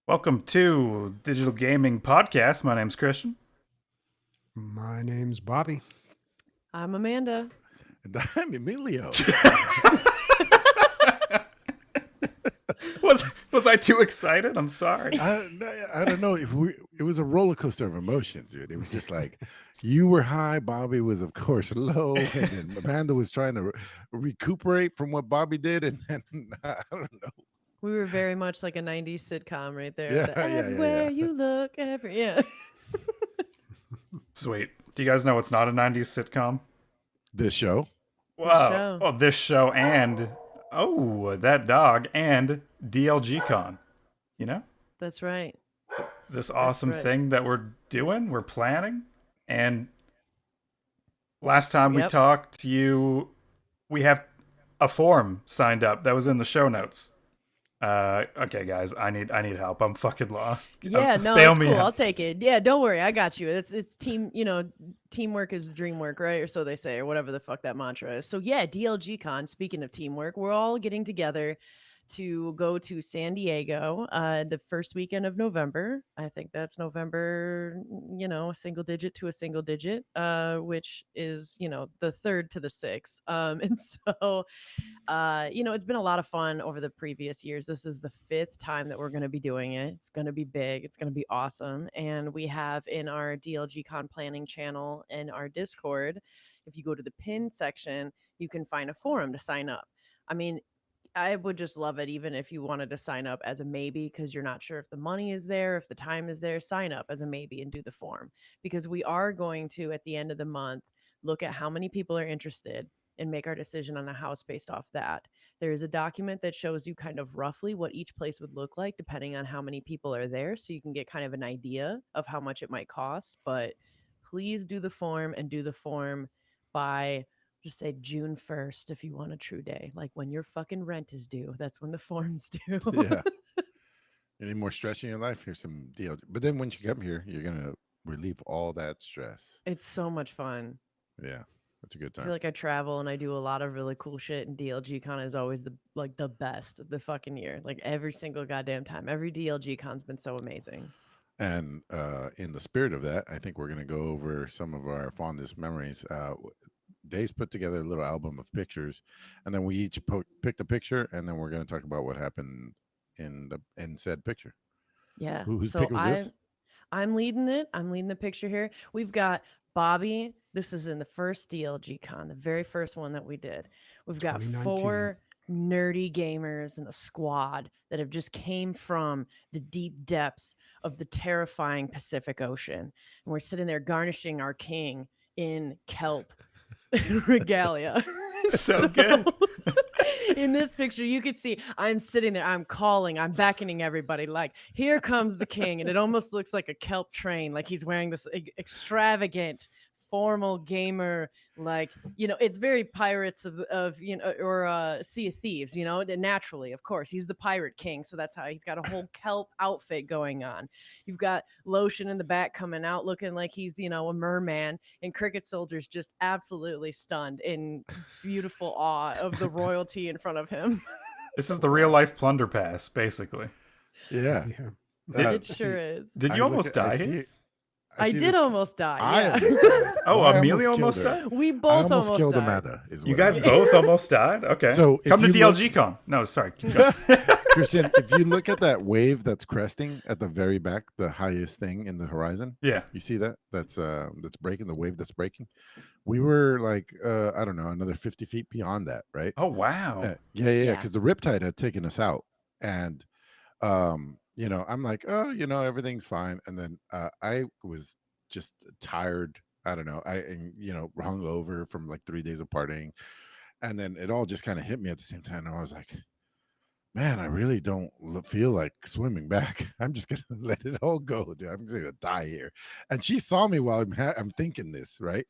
Welcome to Digital Gaming Podcast. My name's Christian. My name's Bobby. I'm Amanda. And I'm Emilio. Was I too excited? I'm sorry. I don't know. It was a roller coaster of emotions, dude. It was just like you were high, Bobby was, of course, low, and then Amanda was trying to recuperate from what Bobby did, and then I don't know. We were very much like a 90s sitcom right there. Yeah, Everywhere you look, yeah. Sweet. Do you guys know what's not a 90s sitcom? This show. Wow. show. Oh, this show and that dog and DLG Con. You know? That's right. This awesome right. thing that we're doing, we're planning. And last time we Yep. talked to you, we have a form signed up that was in the show notes. Okay, guys, I need help. I'm fucking lost. Yeah, no, Bail it's me cool. out. I'll take it. Yeah, don't worry. I got you. It's team, teamwork is dream work, right? Or so they say, or whatever the fuck that mantra is. So yeah, DLG Con, speaking of teamwork, we're all getting together to go to San Diego the first weekend of November. I think that's November, a single digit to a single digit, which is, the 3rd to the 6th. And so it's been a lot of fun over the previous years. This is the 5th time that we're going to be doing it. It's going to be big. It's going to be awesome. And we have in our DLG Con planning channel and our Discord, if you go to the pin section, you can find a forum to sign up. I mean, I would just love it even if you wanted to sign up as a maybe because you're not sure if the money is there, if the time is there, sign up as a maybe and do the form. Because we are going to, at the end of the month, look at how many people are interested and make our decision on a house based off that. There is a document that shows you kind of roughly what each place would look like depending on how many people are there, so you can get kind of an idea of how much it might cost. But please do the form and do the form by just say June 1st if you want a true day. Like when your fucking rent is due, that's when the forms due. Yeah. Any more stress in your life? Here's some deal. But then once you come here, you're gonna relieve all that stress. It's so much fun. Yeah, that's a good I time. feel like I travel and I do a lot of really cool shit, and DLG Con is always the best of the fucking year. Like every single goddamn time. Every DLG Con's been so amazing. And in the spirit of that, I think we're gonna go over some of our fondest memories. Dave's put together a little album of pictures, and then we each picked a picture, and then we're going to talk about what happened in said picture. Yeah. Whose So pick was this? I'm leading it. I'm leading the picture here. We've got Bobby. This is in the first DLG Con, the very first one that we did. We've got 2019. 4 nerdy gamers in a squad that have just came from the deep depths of the terrifying Pacific Ocean. And we're sitting there garnishing our king in kelp regalia. So good. In this picture, you could see I'm sitting there, I'm calling, I'm beckoning everybody, like, here comes the king. And it almost looks like a kelp train, like he's wearing this extravagant, formal gamer, like, it's very Pirates of or Sea of Thieves, naturally, of course, he's the pirate king. So that's how he's got a whole kelp outfit going on. You've got Lotion in the back coming out looking like he's, a merman, and Cricket Soldier's just absolutely stunned in beautiful awe of the royalty in front of him. This is the real life plunder pass, basically. Yeah, Yeah. It sure is. Did you almost die here? I did almost die. I Yeah. almost died. Oh, Well, I Emilio almost almost killed her. died? We I both almost killed died. Amanda. Is You what guys I both almost died? Okay. So if come to you look- DLG Con. No, sorry. Keep going. Christian, if you look at that wave that's cresting at the very back, the highest thing in the horizon, Yeah. you see that? That's breaking, the wave that's breaking. We were like, I don't know, another 50 feet beyond that, right? Oh, wow. Yeah. Because the riptide had taken us out, and I'm like, oh, everything's fine. And then I was just tired. I don't know. Hung over from like 3 days of partying, and then it all just kind of hit me at the same time. And I was like, man, I really don't feel like swimming back. I'm just gonna let it all go, dude. I'm just gonna die here. And she saw me while I'm thinking this, right?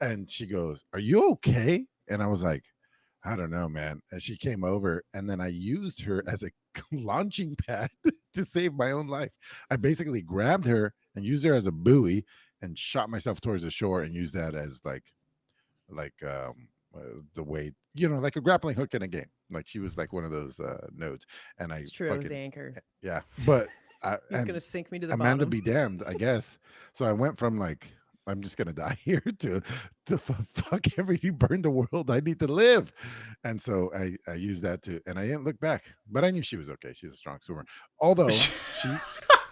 And she goes, "Are you okay?" And I was like, "I don't know, man." And she came over, and then I used her as a launching pad to save my own life. I basically grabbed her and used her as a buoy and shot myself towards the shore and used that as like the way like a grappling hook in a game. Like she was like one of those nodes, and I It's true. It was the fucking anchor. yeah. But He's and gonna sink me to the Amanda bottom. be damned, I guess. So I went from like I'm just gonna die here to fuck every burn the world. I need to live, and so I used that to, and I didn't look back. But I knew she was okay. She was a strong swimmer, although she.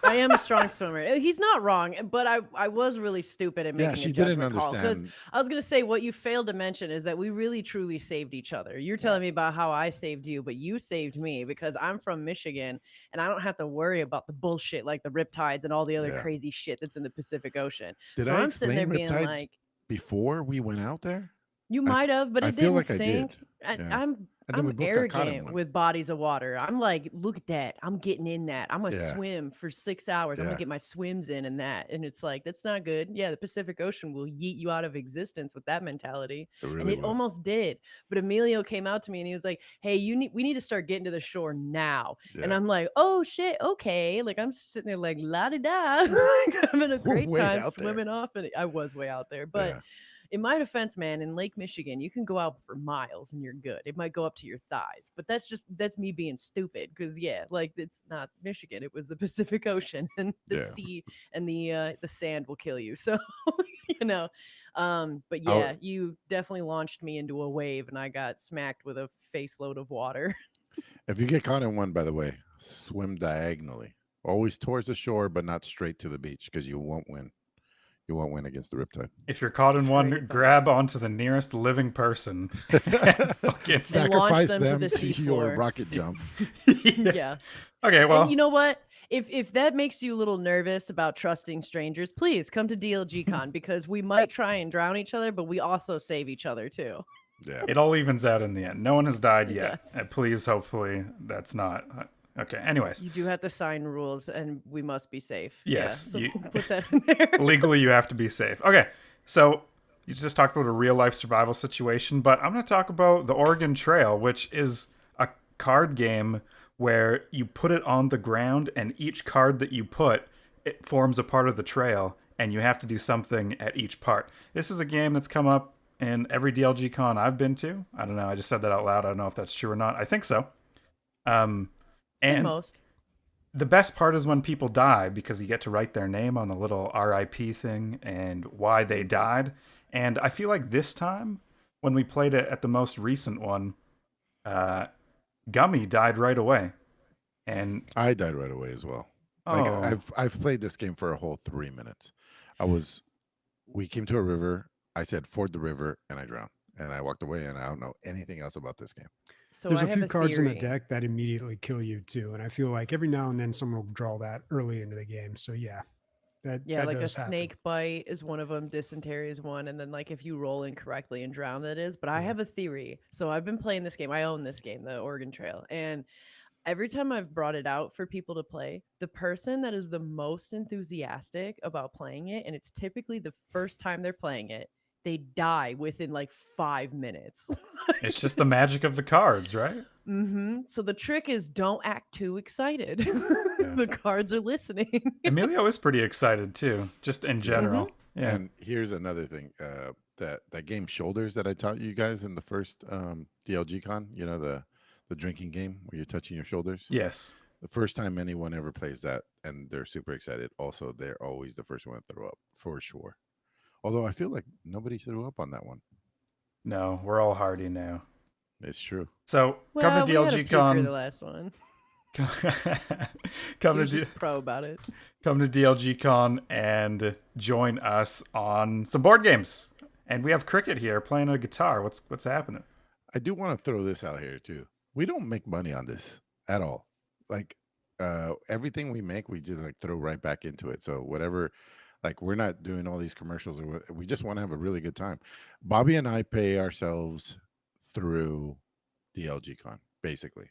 I am a strong swimmer. He's not wrong, but I was really stupid at Yeah, making she a didn't judgment call because understand. I was gonna say what you failed to mention is that we really truly saved each other. You're telling me about how I saved you, but you saved me because I'm from Michigan and I don't have to worry about the bullshit like the riptides and all the other Yeah. crazy shit that's in the Pacific Ocean. Did So I I'm sitting there explain being riptides like, before we went out there? you I might have, but I it feel didn't like I did. sink. Yeah. I'm And then we I'm both got caught in arrogant one. with bodies of water. I'm like, look at that. I'm getting in that. I'm gonna Yeah. swim for 6 hours. I'm Yeah. gonna get my swims in that. And it's like, that's not good. Yeah, the Pacific Ocean will yeet you out of existence with that mentality. It And really it will. almost did. But Emilio came out to me and he was like, hey, we need to start getting to the shore now. And Yeah. I'm like, oh shit, okay. Like I'm sitting there like la di da. Like, having a great Way time out there. swimming off. And I was way out there. But Yeah. in my defense, man, in Lake Michigan, you can go out for miles and you're good. It might go up to your thighs, but that's me being stupid because like it's not Michigan. It was the Pacific Ocean, and the Yeah. sea and the sand will kill you. So you know, but I'll- yeah, you definitely launched me into a wave, and I got smacked with a face load of water. If you get caught in one, by the way, swim diagonally, always towards the shore, but not straight to the beach, because you won't win. You won't win against the riptide. If you're caught in That's one, great advice. grab onto the nearest living person. And fucking- Sacrifice them to them the to your seafloor. rocket jump. Yeah. Okay, well, And you know what? If that makes you a little nervous about trusting strangers, please come to DLG Con because we might try and drown each other, but we also save each other too. Yeah. it all evens out in the end. No one has died It yet. does. And please, hopefully, that's not. Okay, anyways. You do have to sign rules, and we must be safe. Yes, Yeah, so you- put that in there. Legally, you have to be safe. Okay, so you just talked about a real life survival situation, but I'm going to talk about the Oregon Trail, which is a card game where you put it on the ground, and each card that you put, it forms a part of the trail, and you have to do something at each part. This is a game that's come up in every DLG con I've been to. I don't know. I just said that out loud. I don't know if that's true or not. I think so. And And most. the best part is when people die because you get to write their name on the little RIP thing and why they died. And I feel like this time, when we played it at the most recent one, Gummy died right away. And I died right away as well. Like oh, I've played this game for a whole 3 minutes. We came to a river. I said ford the river, and I drowned. And I walked away, and I don't know anything else about this game. So There's I a have few cards in the theory. deck that immediately kill you too, and I feel like every now and then someone will draw that early into the game. So yeah, that Like a does happen. snake bite is one of them, dysentery is one, and then like if you roll incorrectly and drown, that is. But I Yeah. have a theory. So I've been playing this game. I own this game, the Oregon Trail, and every time I've brought it out for people to play, the person that is the most enthusiastic about playing it, and it's typically the first time they're playing it, they die within like 5 minutes. it's just the magic of the cards, right? So the trick is don't act too excited. The cards are listening. Emilio is pretty excited too, just in general. Yeah. And here's another thing. That game Shoulders that I taught you guys in the first DLG con, you know, the drinking game where you're touching your shoulders. Yes. The first time anyone ever plays that and they're super excited, also they're always the first one to throw up for sure. Although I feel like nobody threw up on that one. No, we're all hardy now. It's true. So Well, come to we had a DLG puker con. the last one. come He to was just pro about it. come to DLG Con and join us on some board games. And we have Cricket here playing a guitar. What's happening? I do want to throw this out here too. We don't make money on this at all. Like everything we make, we just like throw right back into it. So whatever, like we're not doing all these commercials, or we just want to have a really good time. Bobby and I pay ourselves through DLG Con, basically.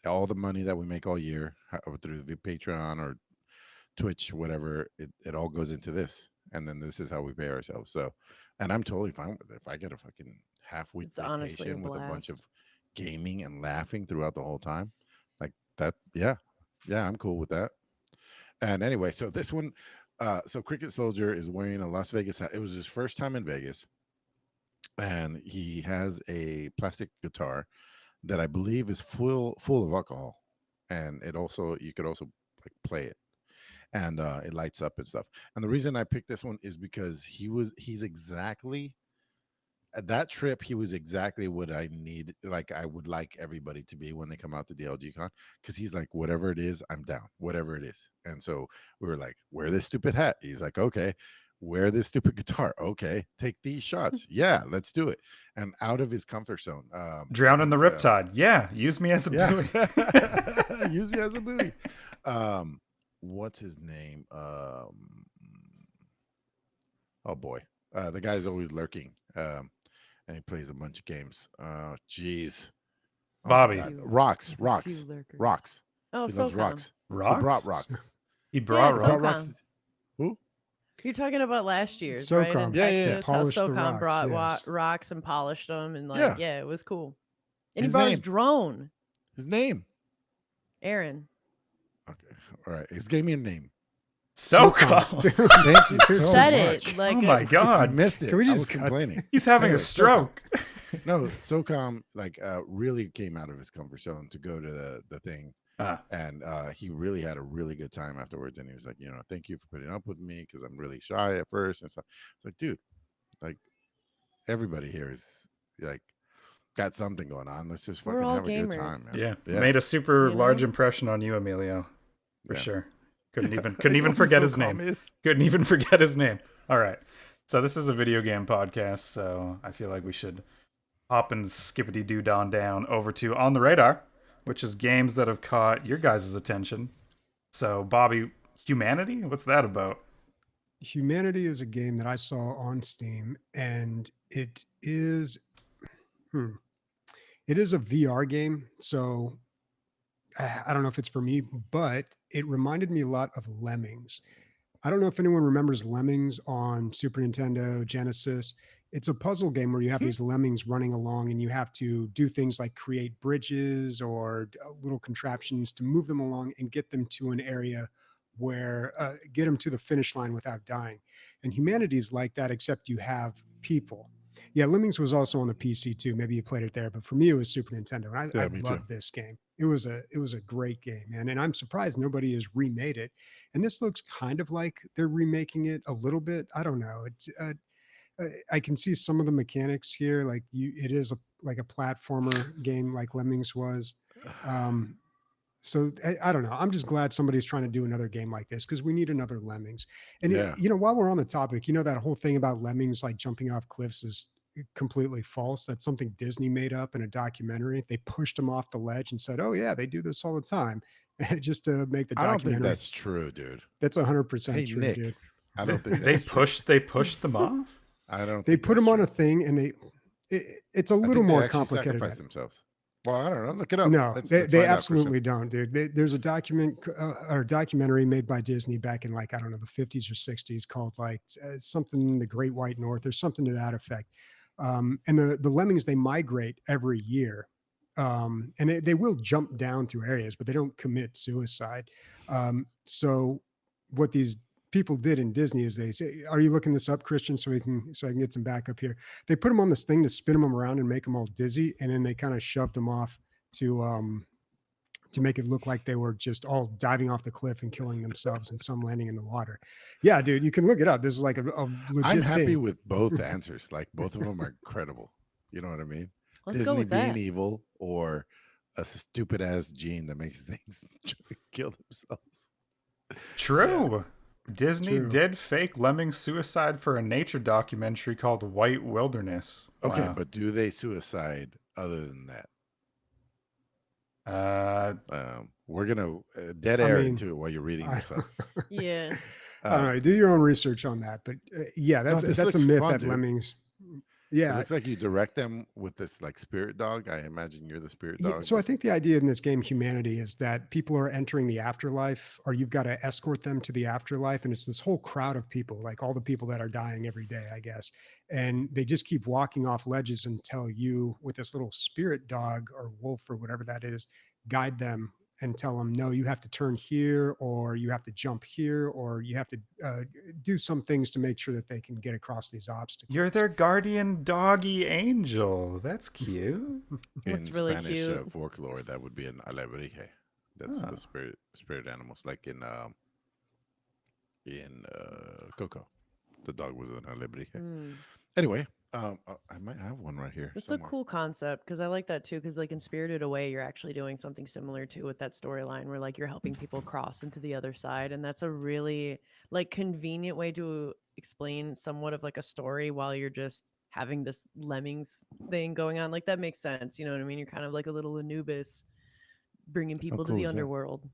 All the money that we make all year through the Patreon or Twitch, whatever, it all goes into this. And then this is how we pay ourselves. So, and I'm totally fine with it. If I get a fucking half-week It's honestly a vacation with a bunch of blast. gaming and laughing throughout the whole time, like that, yeah, I'm cool with that. And anyway, so this one, so Cricket Soldier is wearing a Las Vegas hat. It was his first time in Vegas. and he has a plastic guitar that I believe is full of alcohol, and you could also like play it, and it lights up and stuff. And the reason I picked this one is because he's exactly at that trip. He was exactly what I need. Like I would like everybody to be when they come out to DLG Con, because he's like, whatever it is, I'm down, whatever it is. And so we were like, wear this stupid hat. He's like, okay. Wear this stupid guitar. Okay. Take these shots. Yeah, let's do it. And out of his comfort zone. Drown in the riptide. Yeah, use me as a buoy. Use me as a buoy. What's his name? Oh boy. The guy's always lurking. And he plays a bunch of games. Jeez. Bobby. Rocks. Oh, He loves rocks. Rocks? He brought rocks. He brought Yeah, rocks. SoCom. Who? You're talking about last year's, SoCom. right? In Yeah, yeah, Texas, how polished the SoCom brought rocks, yes. rocks and polished them, and like, Yeah. yeah, it was cool. And His he brought his name. drone, His name. Aaron. Okay. All right. He's gave me a name. SoCom. Thank you so Said much. it like Oh my I God. missed it. Can we I just was cut complaining. He's having Anyway, a stroke. No, SOCOM really came out of his comfort zone to go to the thing. And he really had a really good time afterwards. And he was like, thank you for putting up with me, because I'm really shy at first and stuff. It's like, dude, like everybody here is like got something going on. Let's just We're fucking all have a good gamers. time, man. Yeah. Yeah. Made a super You large know? impression on you, Emilio. For Yeah. sure. Couldn't even forget his name. Couldn't even forget his name. All right. So this is a video game podcast, so I feel like we should hop and skippity doo don down over to On the Radar, which is games that have caught your guys' attention. So Bobby, Humanity? What's that about? Humanity is a game that I saw on Steam, and it is a VR game. So I don't know if it's for me, but it reminded me a lot of Lemmings. I don't know if anyone remembers Lemmings on Super Nintendo, Genesis. It's a puzzle game where you have these lemmings running along, and you have to do things like create bridges or little contraptions to move them along and get them to an area where get them to the finish line without dying. And Humanity is like that, except you have people. Yeah, Lemmings was also on the PC too. Maybe you played it there, but for me, it was Super Nintendo, and I Me loved too. this game. It was a great game, man, and I'm surprised nobody has remade it. And this looks kind of like they're remaking it a little bit. I don't know. It's I can see some of the mechanics here. Like it is like a platformer game, like Lemmings was. So I don't know. I'm just glad somebody's trying to do another game like this, because we need another Lemmings. And Yeah. while we're on the topic, that whole thing about lemmings like jumping off cliffs is completely false. That's something Disney made up in a documentary. They pushed them off the ledge and said, "Oh yeah, they do this all the time," just to make the I don't documentary. think that's true, dude. That's 100% Hey, true, Nick. dude. I don't think They that's true. pushed them off? I don't. They think put that's them on true. a thing, and it's a I little think they more actually complicated. sacrifice themselves. Well, I don't know. Look it up. No, Let's they find out, absolutely Christian. don't, dude. There's a documentary made by Disney back in, like, I don't know, the 50s or 60s, called like something The Great White North or something to that effect. And the lemmings, they migrate every year, and they will jump down through areas, but they don't commit suicide. So what these people did in Disney is they say, "Are you looking this up, Christian, so I can get some backup here?" They put them on this thing to spin them around and make them all dizzy, and then they kind of shoved them off to make it look like they were just all diving off the cliff and killing themselves, and some landing in the water. Yeah, dude, you can look it up. This is like a legit I'm happy thing. with both answers. Like both of them are credible. You know what I mean? Let's Disney go with being that. evil, or a stupid ass gene that makes things kill themselves. True. Disney True. did fake lemming suicide for a nature documentary called White Wilderness. Okay, Wow. but do they suicide other than that? We're gonna dead I air mean, into it while you're reading this up. Yeah. I don't know. Do your own research on that, but yeah, no, that's this a looks myth fun, that dude. lemmings. It Yeah. looks like you direct them with this like spirit dog. I imagine you're the spirit Yeah, dog. so I think the idea in this game, Humanity, is that people are entering the afterlife, or you've got to escort them to the afterlife. And it's this whole crowd of people, like all the people that are dying every day, I guess. And they just keep walking off ledges until you, with this little spirit dog or wolf or whatever that is, guide them and tell them, no, you have to turn here, or you have to jump here, or you have to do some things to make sure that they can get across these obstacles. You're their guardian doggy angel. That's cute. What's In really Spanish cute. folklore, that would be an alebrije. That's Oh. the spirit animals, like in Coco. The dog was an alebrije. Mm. Anyway, I might have one right here. It's somewhere. a cool concept because I like that too. Because like in Spirited Away, you're actually doing something similar too with that storyline where like you're helping people cross into the other side, and that's a really like convenient way to explain somewhat of like a story while you're just having this lemmings thing going on. Like that makes sense. You know what I mean? You're kind of like a little Anubis bringing people to cool the is that? underworld.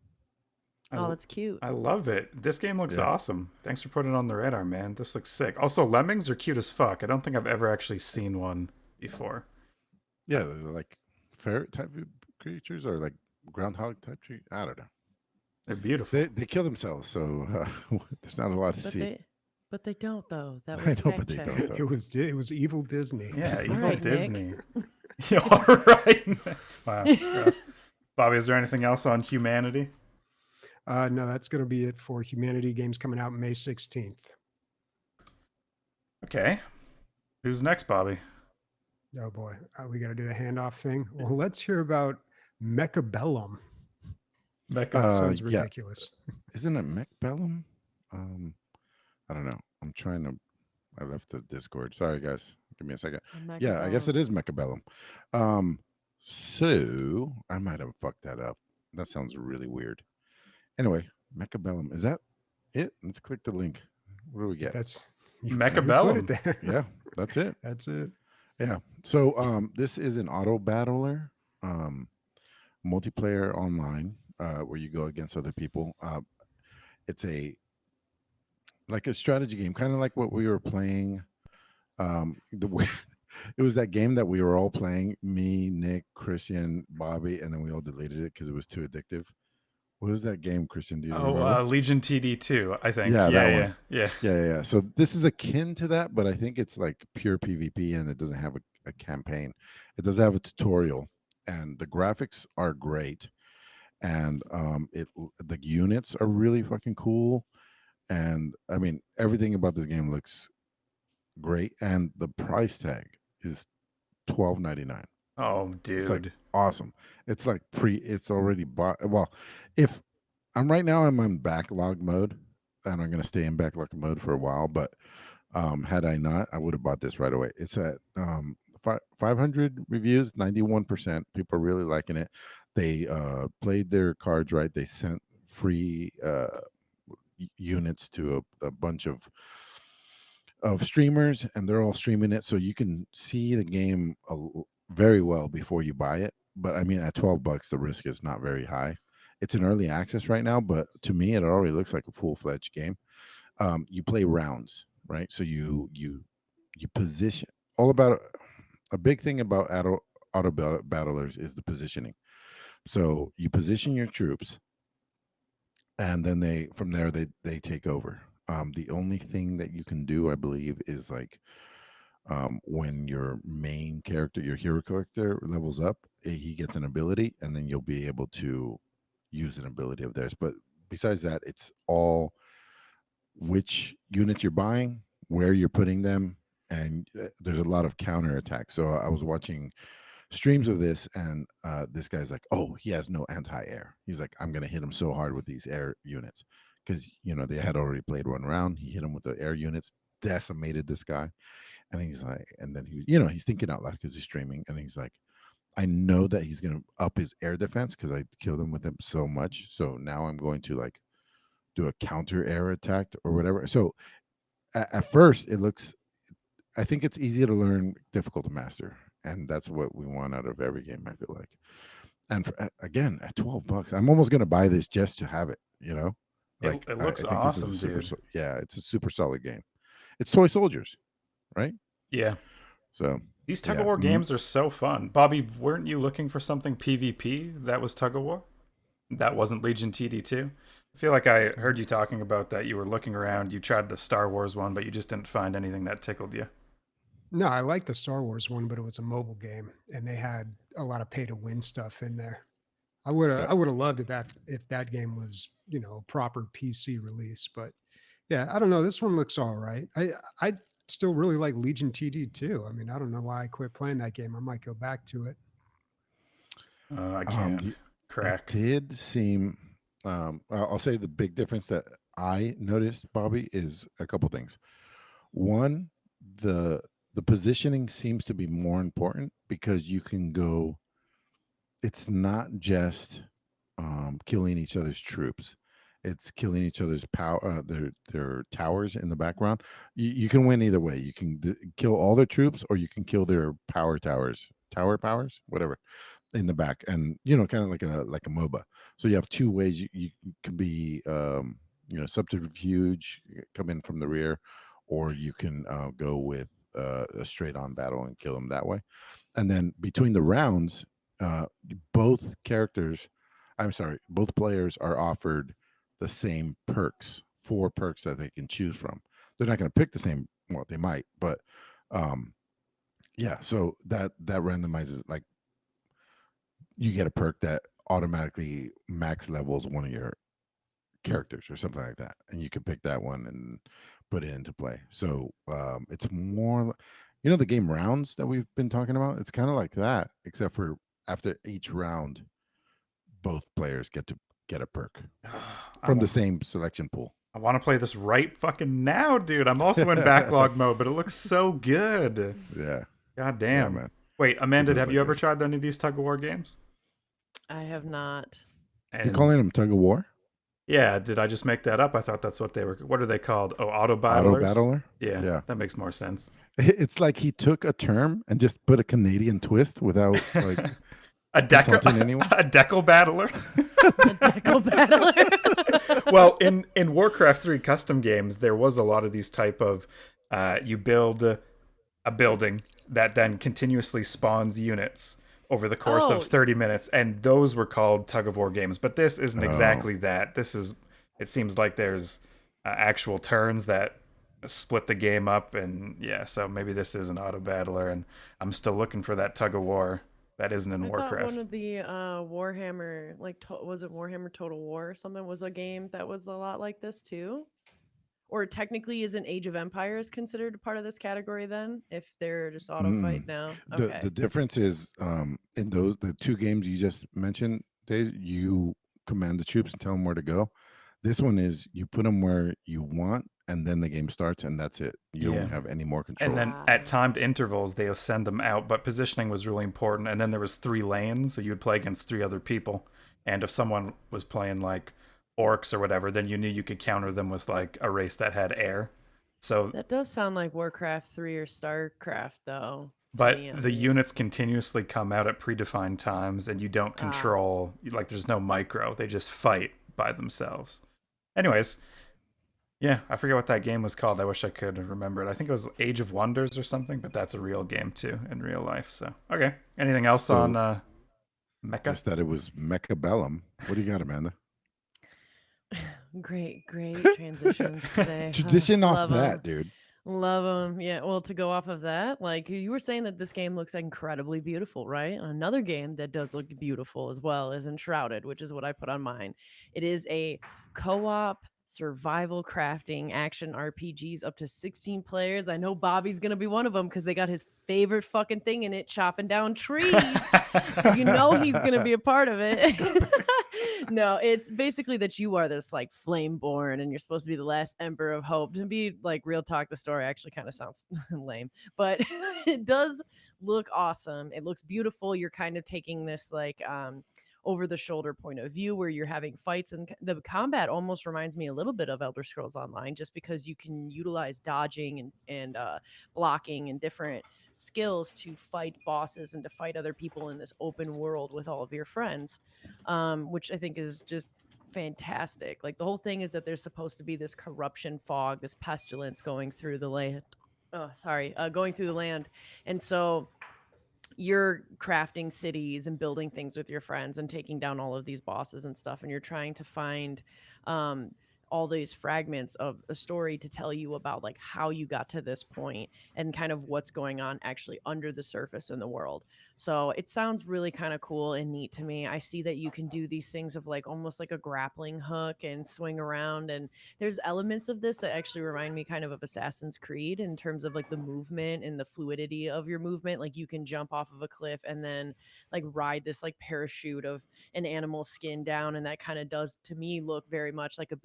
I Oh, l- that's cute. I love it. This game looks Yeah. awesome. Thanks for putting it on the radar, man. This looks sick. Also, lemmings are cute as fuck. I don't think I've ever actually seen one before. Yeah, they're like ferret type of creatures or like groundhog type tree. I don't know. They're beautiful. They kill themselves, so there's not a lot to But see. they don't though. That I was know, fact but they check. don't. Though. It was evil Disney. Yeah, All evil right, Nick. Disney. Yeah, all right. Wow. Bobby, is there anything else on humanity? No, that's going to be it for Humanity games coming out May 16th. Okay. Who's next, Bobby? Oh boy, we got to do the handoff thing. Well, let's hear about Mechabellum. Becca. Sounds Yeah. ridiculous. Isn't it Mechabelum? I don't know. I'm trying to. I left the Discord. Sorry, guys. Give me a second. Yeah, I guess it is Mechabellum. So I might have fucked that up. That sounds really weird. Anyway, Mechabellum. Is that it? Let's click the link. What do we get? That's Mechabellum. You put it there. Yeah, that's it. That's it. Yeah. So this is an auto battler, multiplayer online, where you go against other people. It's like a strategy game, kind of like what we were playing. The way it was that game that we were all playing, me, Nick, Christian, Bobby, and then we all deleted it because it was too addictive. What was that game, Christian? Do you remember? Legion TD2, I think. Yeah, that one. Yeah. Yeah. So this is akin to that, but I think it's like pure PvP and it doesn't have a campaign. It does have a tutorial, and the graphics are great, and the units are really fucking cool, and I mean everything about this game looks great, and the price tag is $12.99. Oh, dude. It's like awesome. It's like it's already bought. Well, if I'm right now, I'm on backlog mode, and I'm going to stay in backlog mode for a while. But had I not, I would have bought this right away. It's at 500 reviews, 91%. People are really liking it. They played their cards right. They sent free units to a bunch of streamers, and they're all streaming it, so you can see the game very well before you buy it. But I mean, at $12, the risk is not very high. It's in early access right now, but to me, it already looks like a full-fledged game. You play rounds, right? So you position. All about a big thing about auto battlers is the positioning. So you position your troops, and then from there they take over. The only thing that you can do, I believe, is like when your main character, your hero character, levels up, he gets an ability, and then you'll be able to use an ability of theirs. But besides that, it's all which units you're buying, where you're putting them, and there's a lot of counter attacks. So I was watching streams of this, and this guy's like, oh, he has no anti-air. He's like, I'm gonna hit him so hard with these air units, because they had already played one round. He hit him with the air units, decimated this guy, and he's like, and then he's thinking out loud because he's streaming, and he's like, I know that he's gonna up his air defense because I killed him with him so much. So now I'm going to like do a counter air attack or whatever. So at first it looks, I think it's easy to learn, difficult to master, and that's what we want out of every game, I feel like. And again, at $12, I'm almost gonna buy this just to have it. Like it looks I think awesome, this is a dude. yeah, it's a super solid game. It's toy soldiers, right? Yeah. So These tug of war games are so fun. Bobby, weren't you looking for something PvP that was tug of war? That wasn't Legion TD2? I feel like I heard you talking about that. You were looking around, you tried the Star Wars one, but you just didn't find anything that tickled you. No, I like the Star Wars one, but it was a mobile game, and they had a lot of pay-to-win stuff in there. I would have loved it that if that game was, proper PC release. But yeah, I don't know. This one looks all right. I still really like Legion TD too. I mean, I don't know why I quit playing that game. I might go back to it. I can't It crack. did seem. I'll say the big difference that I noticed, Bobby, is a couple things. One, the positioning seems to be more important because you can go. It's not just killing each other's troops. It's killing each other's power, their towers in the background. You can win either way. You can kill all their troops, or you can kill their power towers, tower powers, whatever, in the back, and kind of like a MOBA. So you have two ways. You can be subterfuge, come in from the rear, or you can go with a straight on battle and kill them that way. And then between the rounds, both characters, I'm sorry, both players are offered the same perks, 4 perks that they can choose from. They're not going to pick the same. Well, they might, but yeah. So that randomizes, like, you get a perk that automatically max levels one of your characters or something like that, and you can pick that one and put it into play. So it's more, the game rounds that we've been talking about. It's kind of like that, except for after each round, both players get to get a perk from the same selection pool. I want to play this right fucking now, dude. I'm also in backlog mode, but it looks so good. Yeah. God damn. Yeah, man. Wait, Amanda, does have look you ever good. tried any of these tug of war games? I have not. You're And calling them tug of war? yeah, did I just make that up? I thought that's what they were. What are they called? Oh, auto battlers. Auto battler? Yeah, Yeah. that makes more sense. It's like he took a term and just put a Canadian twist without like A consulting anyone. a decal battler. A decal battler. Well, in Warcraft 3 custom games, there was a lot of these type of you build a building that then continuously spawns units over the course Oh. of 30 minutes, and those were called tug of war games. But this isn't exactly that. It seems like there's actual turns that split the game up, and yeah, so maybe this is an auto battler, and I'm still looking for that tug of war that isn't in I Warcraft. thought one of the Warhammer, like was it Warhammer Total War or something, was a game that was a lot like this too? Or technically, isn't Age of Empires considered a part of this category then? If they're just auto fight now, okay. The difference is in the 2 games you just mentioned, Dave, you command the troops and tell them where to go. This one is you put them where you want, and then the game starts, and that's it. You Yeah. don't have any more control. And then at timed intervals, they'll send them out, but positioning was really important. And then there was 3 lanes, so you would play against 3 other people. And if someone was playing like orcs or whatever, then you knew you could counter them with like a race that had air. So, That does sound like Warcraft 3 or StarCraft, though. to but me, at the least. units continuously come out at predefined times, and you don't control. Like, there's no micro; they just fight by themselves. Anyways, yeah, I forget what that game was called. I wish I could remember it. I think it was Age of Wonders or something, but that's a real game too in real life. So, okay. Anything else So- on Mecha? Guess that it was Mechabelum. What do you got, Amanda? Great transitions today. Tradition off Love that, 'em. dude. Love them. Yeah. Well, to go off of that, like you were saying that this game looks incredibly beautiful, right? Another game that does look beautiful as well is Enshrouded, which is what I put on mine. It is a co-op survival crafting action RPGs up to 16 players. I know Bobby's going to be one of them because they got his favorite fucking thing in it, chopping down trees. So you know he's going to be a part of it. No, it's basically that you are this like flame born and you're supposed to be the last ember of hope. To be like real talk, the story actually kind of sounds lame, but it does look awesome. It looks beautiful. You're kind of taking this like over the shoulder point of view where you're having fights, and the combat almost reminds me a little bit of Elder Scrolls Online, just because you can utilize dodging and blocking and different skills to fight bosses and to fight other people in this open world with all of your friends, which I think is just fantastic. Like the whole thing is that there's supposed to be this corruption fog, this pestilence going through the land. Going through the land, and so you're crafting cities and building things with your friends and taking down all of these bosses and stuff, and you're trying to find all these fragments of a story to tell you about like how you got to this point and kind of what's going on actually under the surface in the world. So it sounds really kind of cool and neat to me. I see that you can do these things of like almost like a grappling hook and swing around. And there's elements of this that actually remind me kind of Assassin's Creed in terms of like the movement and the fluidity of your movement. Like you can jump off of a cliff and then like ride this like parachute of an animal skin down. And that kind of does to me look very much like a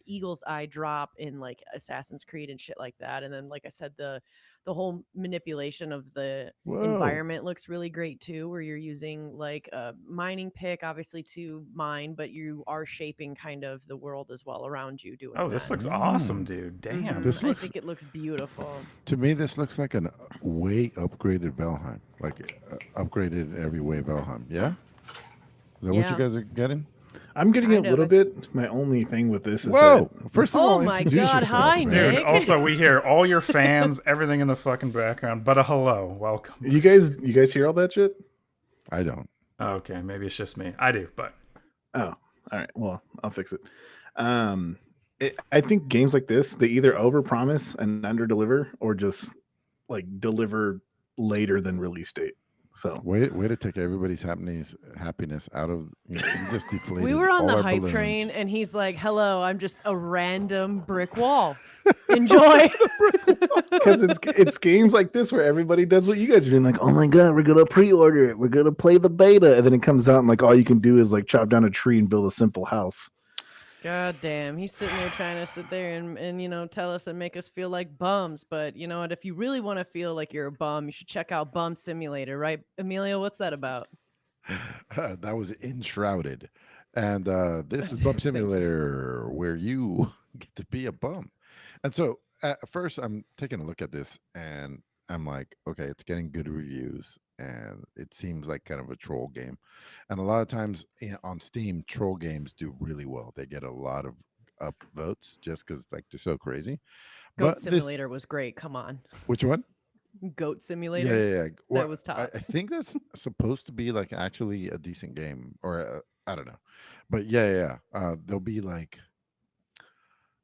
eagle's eye drop in like Assassin's Creed and shit like that. And then, like I said, the whole manipulation of the Whoa. environment looks really great too, where you're using like a mining pick obviously to mine, but you are shaping kind of the world as well around you doing Oh, this that. looks awesome, dude. Damn. This I looks- think it looks beautiful. To me, this looks like an way upgraded Valheim, like upgraded in every way Valheim. Yeah, is that what you Yeah. gues are getting? I'm getting it Kind a of. little bit. My only thing with this is Whoa! that First of Oh all, my introduce God, yourself, hi, man. Dude, Nick. also we hear all your fans, everything in the fucking background, but a hello, welcome. you guys hear all that shit? I don't. Okay, maybe it's just me. I do, but Oh, all right. Well, I'll fix it. I think games like this, they either overpromise and underdeliver, or just like deliver later than release date. So Way to take everybody's happiness out of. You just deflated. We were on all the our hype balloons. train, and he's like, "Hello, I'm just a random brick wall. Enjoy." because it's games like this where everybody does what you guys are doing, like, oh my god, we're gonna pre-order it, we're gonna play the beta, and then it comes out and like all you can do is like chop down a tree and build a simple house. God damn, he's sitting there trying to sit there and you know tell us and make us feel like bums. But you know what? If you really want to feel like you're a bum, you should check out Bum Simulator, right, Emilio? What's that about? That was Enshrouded, and this is Bum Thank you. Simulator, where you get to be a bum. And so at first, I'm taking a look at this, and I'm like, okay, it's getting good reviews, and it seems like kind of a troll game. And a lot of times on Steam, troll games do really well. They get a lot of up votes just because like they're so crazy. Goat But this, Simulator was great. Come on, which one? Goat Yeah, Simulator. yeah. Well, was top. I think that's supposed to be like actually a decent game, or I don't know, but yeah. There'll be like,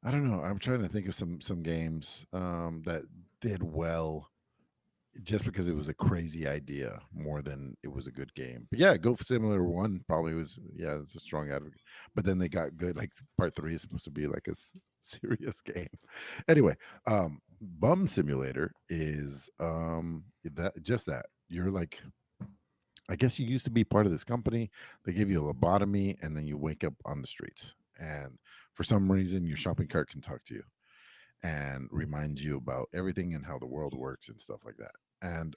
I don't know. I'm trying to think of some games that did well just because it was a crazy idea more than it was a good game. But yeah, Goat Simulator 1 probably was, yeah, it's a strong advocate. But then they got good, like part 3 is supposed to be like a serious game. Anyway, Bum Simulator is that. You're like, I guess you used to be part of this company. They give you a lobotomy and then you wake up on the streets. And for some reason, your shopping cart can talk to you and remind you about everything and how the world works and stuff like that. And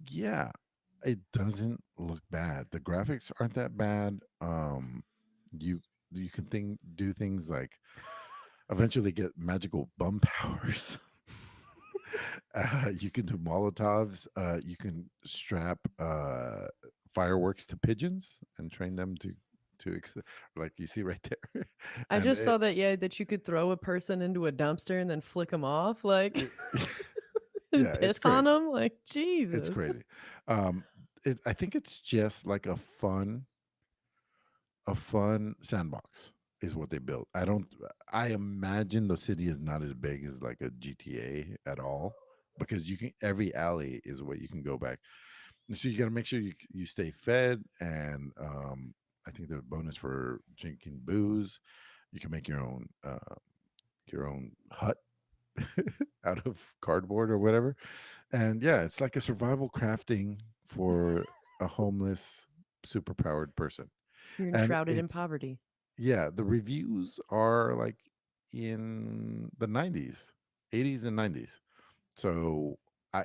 yeah, it doesn't look bad. The graphics aren't that bad. You can do things like eventually get magical bum powers. You can do Molotovs. You can strap fireworks to pigeons and train them to like you see right there. I And just saw that you could throw a person into a dumpster and then flick them off, like and Yeah, it's piss on crazy. them. Like Jesus, It's crazy. I think it's just like a fun sandbox is what they built. I imagine the city is not as big as like a GTA at all, because every alley is where you can go back. And so you got to make sure you stay fed, and I think there's a bonus for drinking booze. You can make your own hut out of cardboard or whatever. And yeah, it's like a survival crafting for a homeless, superpowered person. you're And enshrouded in it's poverty. yeah, the reviews are like in the 90s, 80s and 90s. So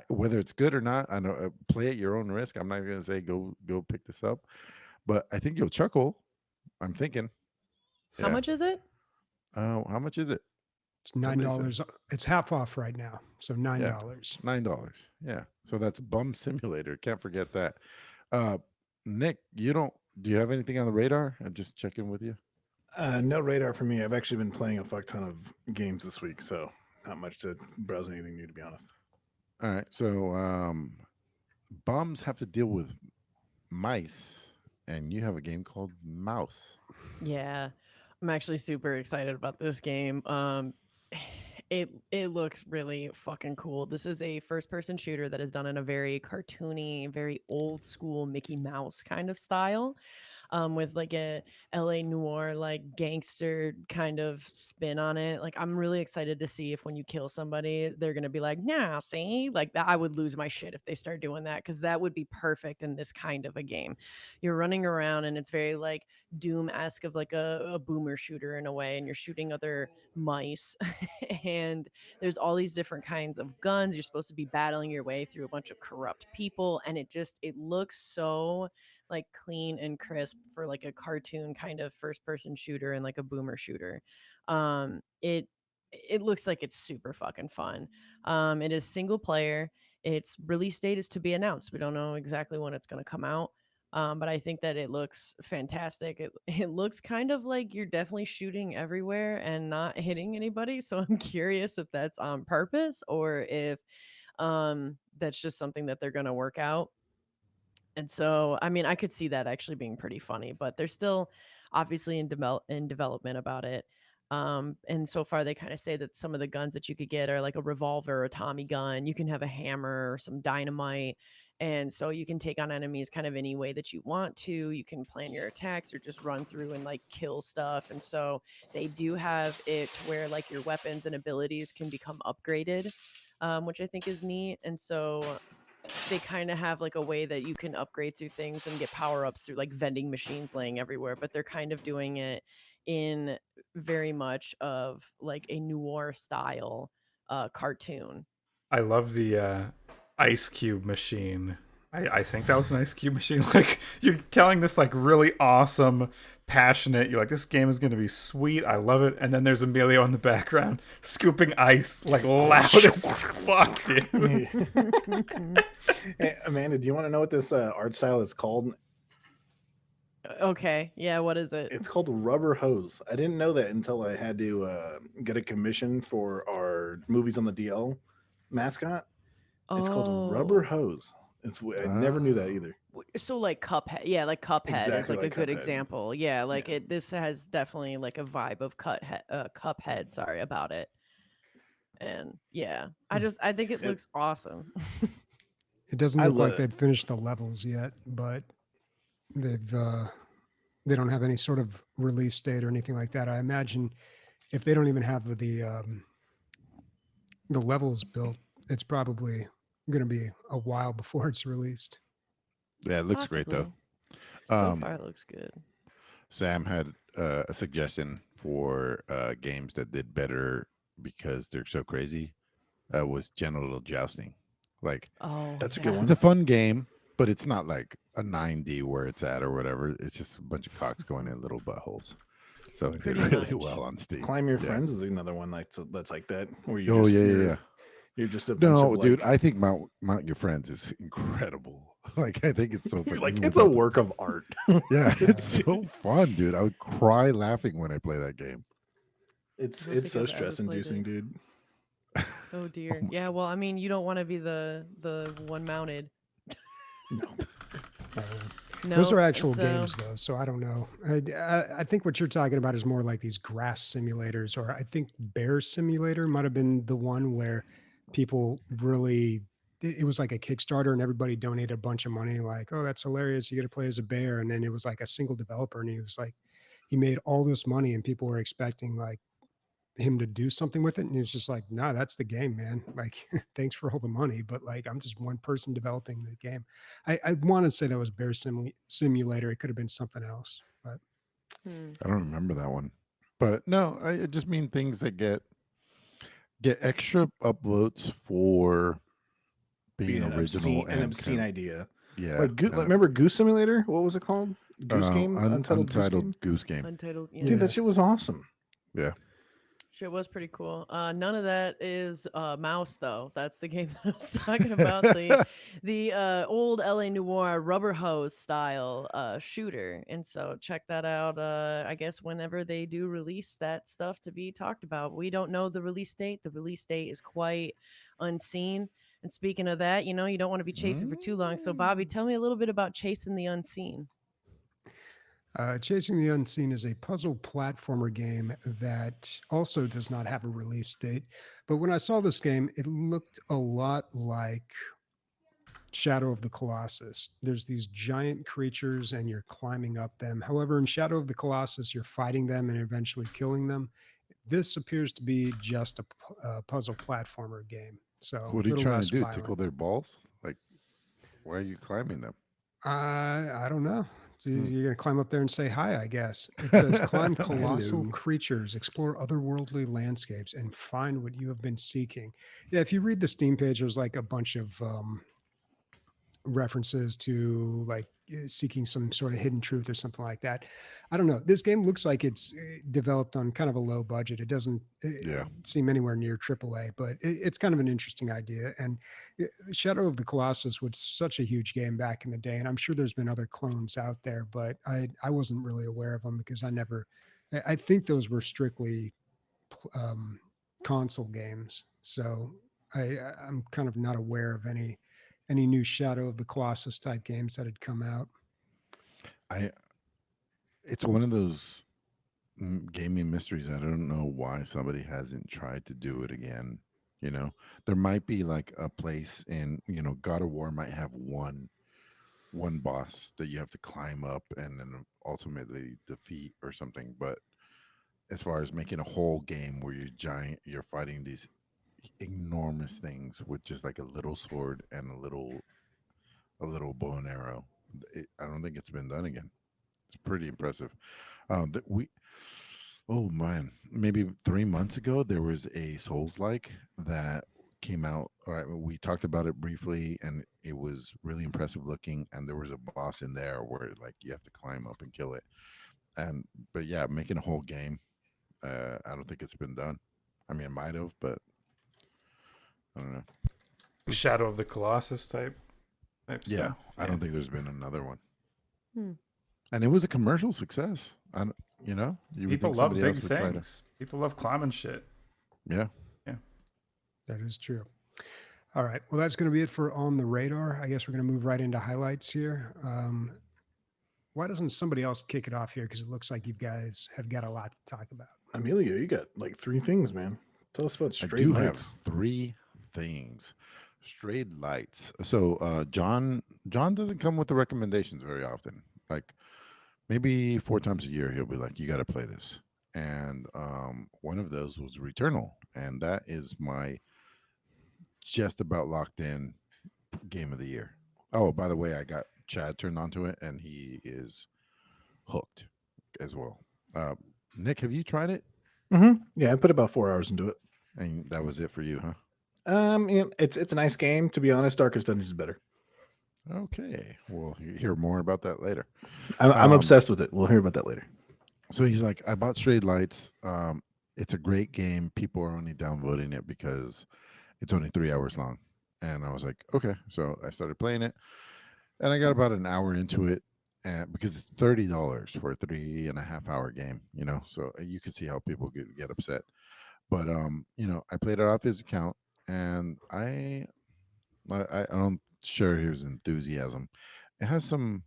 whether it's good or not, I know, play at your own risk. I'm not going to say go pick this up, but I think you'll chuckle. I'm thinking. How Yeah. much is it? How much is it? It's Somebody said. $9. It's half off right now, so $9. $9. Yeah. So that's Bum Simulator. Can't forget that. Nick, do you have anything on the radar? I'm just checking with you. No radar for me. I've actually been playing a fuck ton of games this week, so not much to browse anything new, to be honest. All right. So bums have to deal with mice, and you have a game called Mouse. Yeah, I'm actually super excited about this game. It looks really fucking cool. This is a first person shooter that is done in a very cartoony, very old school Mickey Mouse kind of style, with like a LA noir like gangster kind of spin on it. Like I'm really excited to see if when you kill somebody, they're gonna be like, nah, see, like that. I would lose my shit if they start doing that because that would be perfect in this kind of a game. You're running around and it's very like Doom-esque of like a boomer shooter in a way, and you're shooting other mice and there's all these different kinds of guns. You're supposed to be battling your way through a bunch of corrupt people, and it looks so like clean and crisp for like a cartoon kind of first person shooter and like a boomer shooter. It looks like it's super fucking fun. It is single player. Its release date is to be announced. We don't know exactly when it's going to come out. But I think that it looks fantastic. It looks kind of like you're definitely shooting everywhere and not hitting anybody. So I'm curious if that's on purpose or if that's just something that they're going to work out. And so, I mean, I could see that actually being pretty funny, but they're still obviously in development about it. And so far, they kind of say that some of the guns that you could get are like a revolver, a Tommy gun. You can have a hammer or some dynamite, and so you can take on enemies kind of any way that you want to. You can plan your attacks or just run through and like kill stuff. And so they do have it where like your weapons and abilities can become upgraded, which I think is neat. And so they kind of have like a way that you can upgrade through things and get power ups through like vending machines laying everywhere, but they're kind of doing it in very much of like a noir style cartoon. I love the ice cube machine. I think that was an ice cube machine. Like you're telling this like really awesome, passionate. You're like, this game is gonna be sweet. I love it. And then there's Emilio in the background scooping ice like loud as fuck, dude. Hey, Amanda, do you want to know what this art style is called? Okay, yeah, what is it? It's called Rubber Hose. I didn't know that until I had to get a commission for our movies on the DL mascot. It's called Rubber Hose. I never knew that either. So like Cuphead, yeah, like Cuphead is Exactly like a like good Cuphead. example. Yeah, like Yeah. this has definitely like a vibe of Cuphead, sorry about it. And yeah, I think it looks awesome. It doesn't I look like love they've finished the levels yet, but they've they don't have any sort of release date or anything like that. I imagine if they don't even have the levels built, it's probably going to be a while before it's released. Yeah, it looks great though. So Um, far, it looks good. Sam had a suggestion for games that did better because they're so crazy. Was genital jousting. Like Oh, That's a yeah. good one. it's a fun game, but it's not like a 9D where it's at or whatever. It's just a bunch of cocks going in little buttholes. So it did Pretty really much. well on Steam. Climb Your Yeah. Friends is another one that's like that. Where Oh just, yeah. You're just a bunch No, of dude, like, I think Mount Your Friends is incredible. Like I think it's so you're fun. like Even it's a without work of art. yeah, it's so fun, dude. I would cry laughing when I play that game. It's I don't think so I've ever stress inducing, played dude. Oh dear. my Yeah, well, I mean, you don't want to be the one mounted. No. Those No. are actual games, though, so I don't know. I think what you're talking about is more like these grass simulators, or I think Bear Simulator might have been the one where people really. It was like a Kickstarter, and everybody donated a bunch of money. Like, oh, that's hilarious! You get to play as a bear, and then it was like a single developer, and he was like, he made all this money, and people were expecting like him to do something with it, and he was just like, "Nah, that's the game, man. Like, thanks for all the money, but like, I'm just one person developing the game." I want to say that was Bear Simulator. It could have been something else, but I don't remember that one. But no, I just mean things that get extra upvotes for being original an obscene can, idea. yeah. Like, remember Goose Simulator? What was it called? Goose Game? Untitled Goose Game. Untitled. Yeah. Dude, that shit was awesome. Yeah. Shit was pretty cool. None of that is Mouse though. That's the game that I was talking about. The old LA Noir rubber hose style shooter. And so check that out. I guess whenever they do release that stuff to be talked about. We don't know the release date. The release date is quite unseen. And speaking of that, you don't want to be chasing for too long. So Bobby, tell me a little bit about Chasing the Unseen. Chasing the Unseen is a puzzle platformer game that also does not have a release date. But when I saw this game, it looked a lot like Shadow of the Colossus. There's these giant creatures and you're climbing up them. However, in Shadow of the Colossus, you're fighting them and eventually killing them. This appears to be just a puzzle platformer game. So What a are you little trying to less do? violent. Tickle their balls? Like, why are you climbing them? I don't know. So Hmm. you're going to climb up there and say hi, I guess. It says climb colossal Hello. creatures, explore otherworldly landscapes, and find what you have been seeking. Yeah, if you read the Steam page, there's like a bunch of references to like seeking some sort of hidden truth or something like that. I don't know. This game looks like it's developed on kind of a low budget. It doesn't Yeah. seem anywhere near AAA, but it's kind of an interesting idea. And Shadow of the Colossus was such a huge game back in the day, and I'm sure there's been other clones out there, but I wasn't really aware of them because I never. I think those were strictly um, console games. So I'm kind of not aware of any new Shadow of the Colossus type games that had come out. I it's one of those gaming mysteries. I don't know why somebody hasn't tried to do it again. You know, there might be like a place in, God of War might have one boss that you have to climb up and then ultimately defeat or something. But as far as making a whole game where you're fighting these enormous things with just like a little sword and a little bow and arrow, I don't think it's been done again. It's pretty impressive. That we Oh man, maybe 3 months ago there was a Souls like that came out. All right, we talked about it briefly, and it was really impressive looking. And there was a boss in there where like you have to climb up and kill it. And but yeah, making a whole game, I don't think it's been done. I mean, it might have, but I don't know. Shadow of the Colossus type Yeah, stuff. I Yeah. don't think there's been another one. Hmm. And it was a commercial success. You would People think love somebody big else would try to. things. People love climbing shit. Yeah. Yeah. That is true. All right. Well, that's going to be it for On the Radar. I guess we're going to move right into highlights here. Why doesn't somebody else kick it off here? Because it looks like you guys have got a lot to talk about. Emilio, you got like 3 things, man. Tell us about I straight do have lights. 3 things. Strayed lights. So John doesn't come with the recommendations very often. Like maybe 4 times a year he'll be like, "You got to play this." And one of those was Returnal, and that is my just about locked in game of the year. Oh, by the way, I got Chad turned onto it, and he is hooked as well. Uh, Nick, have you tried it? Yeah, I put about 4 hours into it. And that was it for you, huh? Yeah, it's a nice game. To be honest, Darkest Dungeon is better. Okay, we'll hear more about that later. I'm Um, obsessed with it. We'll hear about that later. so he's like, I bought Strayed Lights. It's a great game. People are only downvoting it because it's only 3 hours long. And I was like, okay. So I started playing it, and I got about an hour into it, and because it's $30 for a 3.5 hour game, so you can see how people get upset. But I played it off his account, and I don't share his enthusiasm. It has some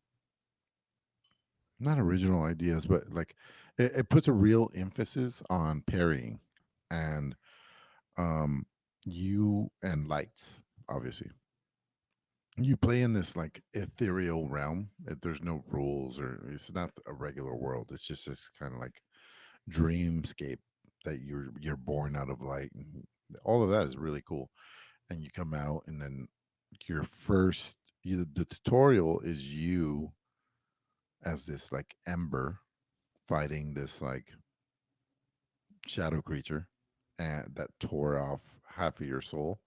not original ideas, but like it puts a real emphasis on parrying and um you and lights, obviously. You play in this like ethereal realm. There's no rules, or it's not a regular world. It's just this kind of like dreamscape that you're born out of light, and all of that is really cool. And you come out, and then your the tutorial is you as this like ember fighting this like shadow creature and that tore off half of your soul,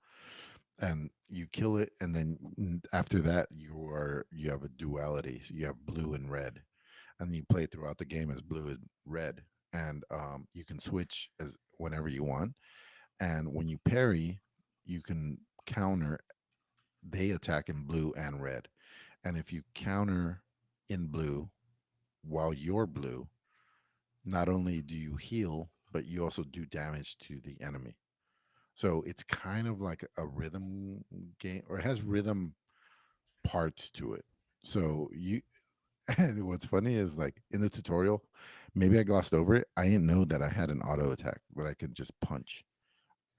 and you kill it, and then after that you have a duality. You have blue and red, and you play throughout the game as blue and red, and you can switch as whenever you want. And when you parry, you can counter. They attack in blue and red, and if you counter in blue while you're blue, not only do you heal, but you also do damage to the enemy. So it's kind of like a rhythm game, or it has rhythm parts to it. So And what's funny is like in the tutorial, maybe I glossed over it. I didn't know that I had an auto attack that I could just punch.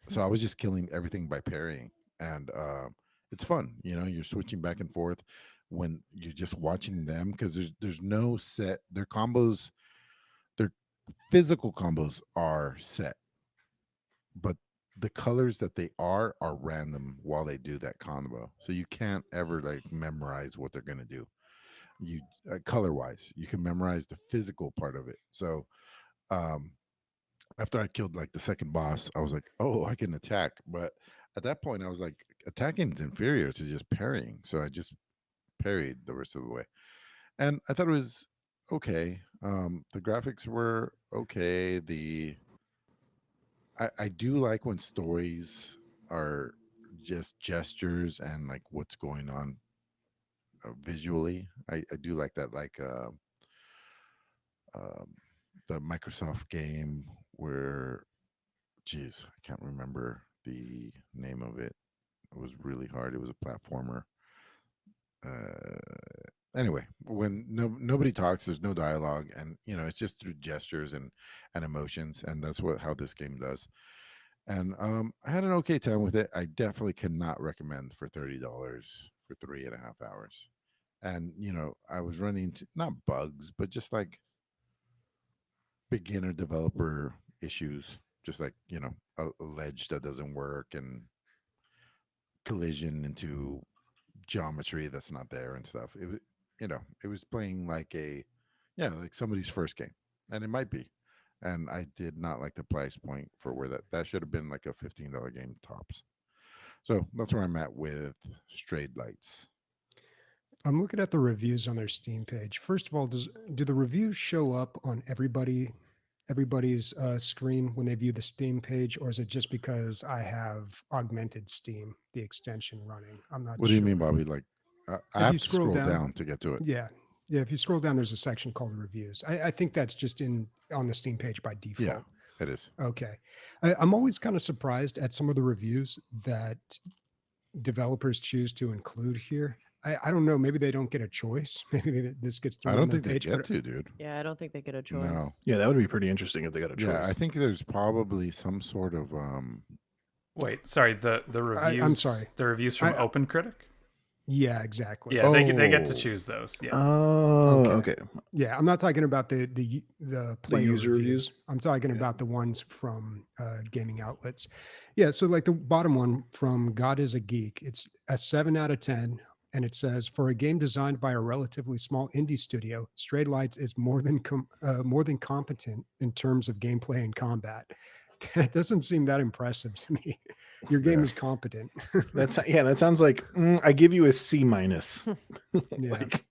So I was just killing everything by parrying, and it's fun. You're switching back and forth when you're just watching them because there's no set. Their combos, their physical combos are set, but the colors that they are random while they do that combo. So you can't ever like memorize what they're gonna do. You color wise, you can memorize the physical part of it. So um after I killed like the second boss, I was like, oh, I can attack. But at that point, I was like, attacking is inferior to just parrying. So I just parried the rest of the way. And I thought it was okay. The graphics were okay. I do like when stories are just gestures and like what's going on visually. I do like that. Like um, the Microsoft game where geez, I can't remember the name of it. It was really hard. It was a platformer. Anyway, when nobody talks, there's no dialogue, and it's just through gestures and emotions, and that's how this game does. And I had an okay time with it. I definitely cannot recommend for $30 for 3.5 hours. And I was running into not bugs, but just like beginner developer issues, just like a ledge that doesn't work and collision into geometry that's not there and stuff. It was it was playing like like somebody's first game, and it might be. And I did not like the price point for where that should have been like a $15 game tops. So that's where I'm at with Strayed Lights. I'm looking at the reviews on their Steam page. First of all, do the reviews show up on everybody's screen when they view the Steam page, or is it just because I have augmented Steam, the extension running? I'm not What do sure. you mean, Bobby? Like I If have you to scroll scroll down- down to get to it. Yeah. Yeah. If you scroll down, there's a section called reviews. I think that's just on the Steam page by default. Yeah, it is. Okay. I'm always kind of surprised at some of the reviews that developers choose to include here. I don't know. Maybe they don't get a choice. Maybe this gets thrown I don't on their think they page. get But to, dude. Yeah, I don't think they get a choice. No. Yeah, that would be pretty interesting if they got a choice. Yeah, I think there's probably some sort of Wait, sorry. The reviews. I'm sorry. The reviews from I- OpenCritic. yeah, exactly. Yeah, they get to Oh. choose those. Yeah. Oh, okay. Yeah, I'm not talking about the player user reviews. reviews? I'm talking Yeah. about the ones from gaming outlets. Yeah, so like the bottom one from God is a Geek, it's a 7 out of 10, and it says for a game designed by a relatively small indie studio, Strayed Lights is more than competent in terms of gameplay and combat. That doesn't seem that impressive to me. Your game Yeah. is competent. That sounds like I give you a C minus. Yeah. Like,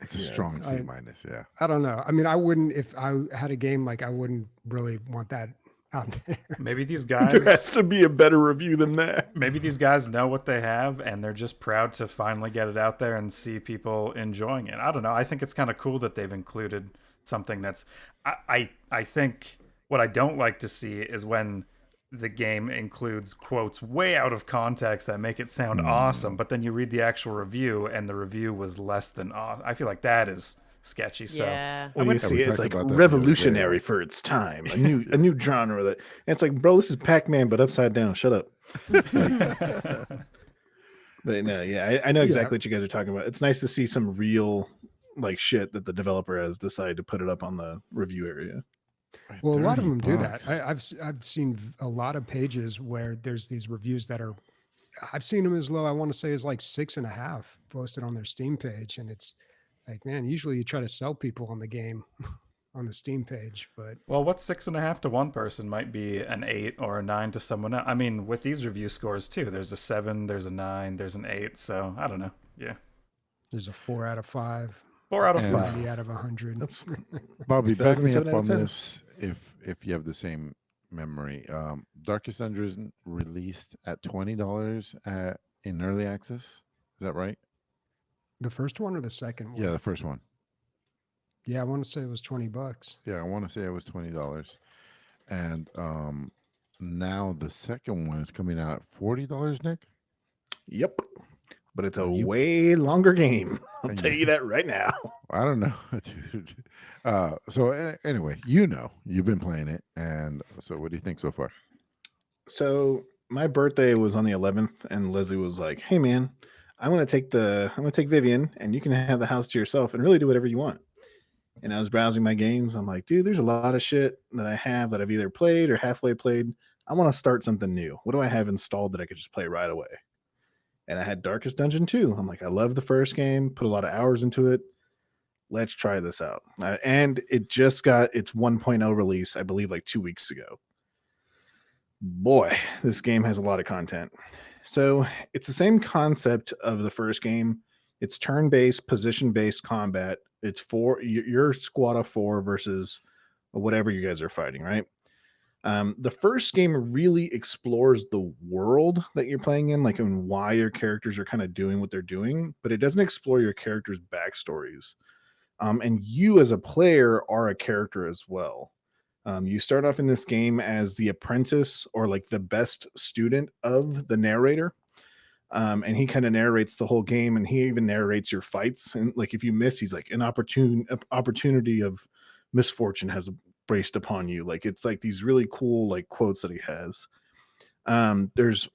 it's a Yeah, strong C I- minus. Yeah. I don't know. I mean, I wouldn't if I had a game like I wouldn't really want that out there. Maybe these there has guys. to be a better review than that. Maybe these guys know what they have, and they're just proud to finally get it out there and see people enjoying it. I don't know. I think it's kind of cool that they've included something that's. I think what I don't like to see is when the game includes quotes way out of context that make it sound awesome, but then you read the actual review and the review was less than awesome. I feel like that is sketchy. So Yeah. When Yeah, you see we it, it's talked like about that the other revolutionary day. for its time, a new genre. And it's like, bro, this is Pac-Man, but upside down. Shut up. But no, yeah, I know exactly what you guys are talking about. It's nice to see some real like shit that the developer has decided to put it up on the review area. Well, a lot of 30 them do that. bucks. I've seen a lot of pages where there's these reviews that are. I've seen them as low. I want to say is like 6.5 posted on their Steam page, and it's like, man, usually you try to sell people on the game on the Steam page, but well, what's 6.5 to one person might be an 8 or a 9 to someone else. I mean, with these review scores too, there's a 7, there's a 9, there's an 8. So I don't know. Yeah, there's a 4 out of 5, 4 out of And- 5. 90 out of 100. That's Bobby, better back than me up 7 out of on 10. this if you have the same memory. Darkest Dungeon released at $20 in early access. Is that right? The first one or the second one? Yeah, the first one. Yeah, I want to say it was $20. Yeah, I want to say it was $20. And now the second one is coming out at $40, Nick. Yep. but it's a Well, way longer game. I'll and tell you that right now. I don't know, dude. Anyway, you've been playing it, and so what do you think so far? So my birthday was on the 11th, and Leslie was like, "Hey, man, I'm gonna take Vivian, and you can have the house to yourself and really do whatever you want." And I was browsing my games. I'm like, dude, there's a lot of shit that I have that I've either played or halfway played. I want to start something new. What do I have installed that I could just play right away? And I had Darkest Dungeon 2. I'm like, I love the first game, put a lot of hours into it. Let's try this out. And it just got its 1.0 release, I believe, like 2 weeks ago. Boy, this game has a lot of content. So it's the same concept of the first game. It's turn-based, position-based combat. It's your squad of 4 versus whatever you guys are fighting, right? The first game really explores the world that you're playing in, like, and why your characters are kind of doing what they're doing, but it doesn't explore your characters' backstories. And you as a player are a character as well. You start off in this game as the apprentice, or like the best student of the narrator. And he kind of narrates the whole game, and he even narrates your fights. And like, if you miss, he's like, an opportunity of misfortune has braced upon you. Like, it's like these really cool like quotes that he has. There's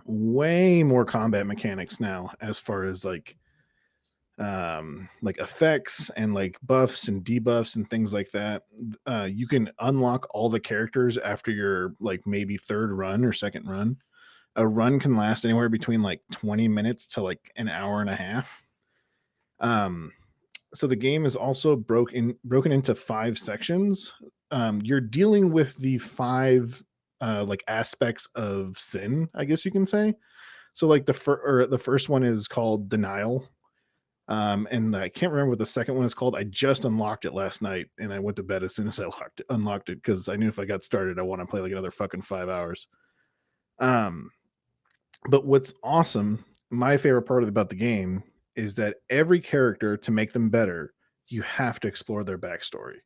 way more combat mechanics now, as far as like effects and like buffs and debuffs and things like that. You can unlock all the characters after your like maybe third run or second run. A run can last anywhere between like 20 minutes to like an hour and a half. So the game is also broken into 5 sections. You're dealing with the 5 like aspects of sin, I guess you can say. So like the first one is called denial. And I can't remember what the second one is called. I just unlocked it last night, and I went to bed as soon as I unlocked it, because I knew if I got started, I want to play like another fucking 5 hours. But what's awesome, my favorite part about the game, is that every character, to make them better, you have to explore their backstory.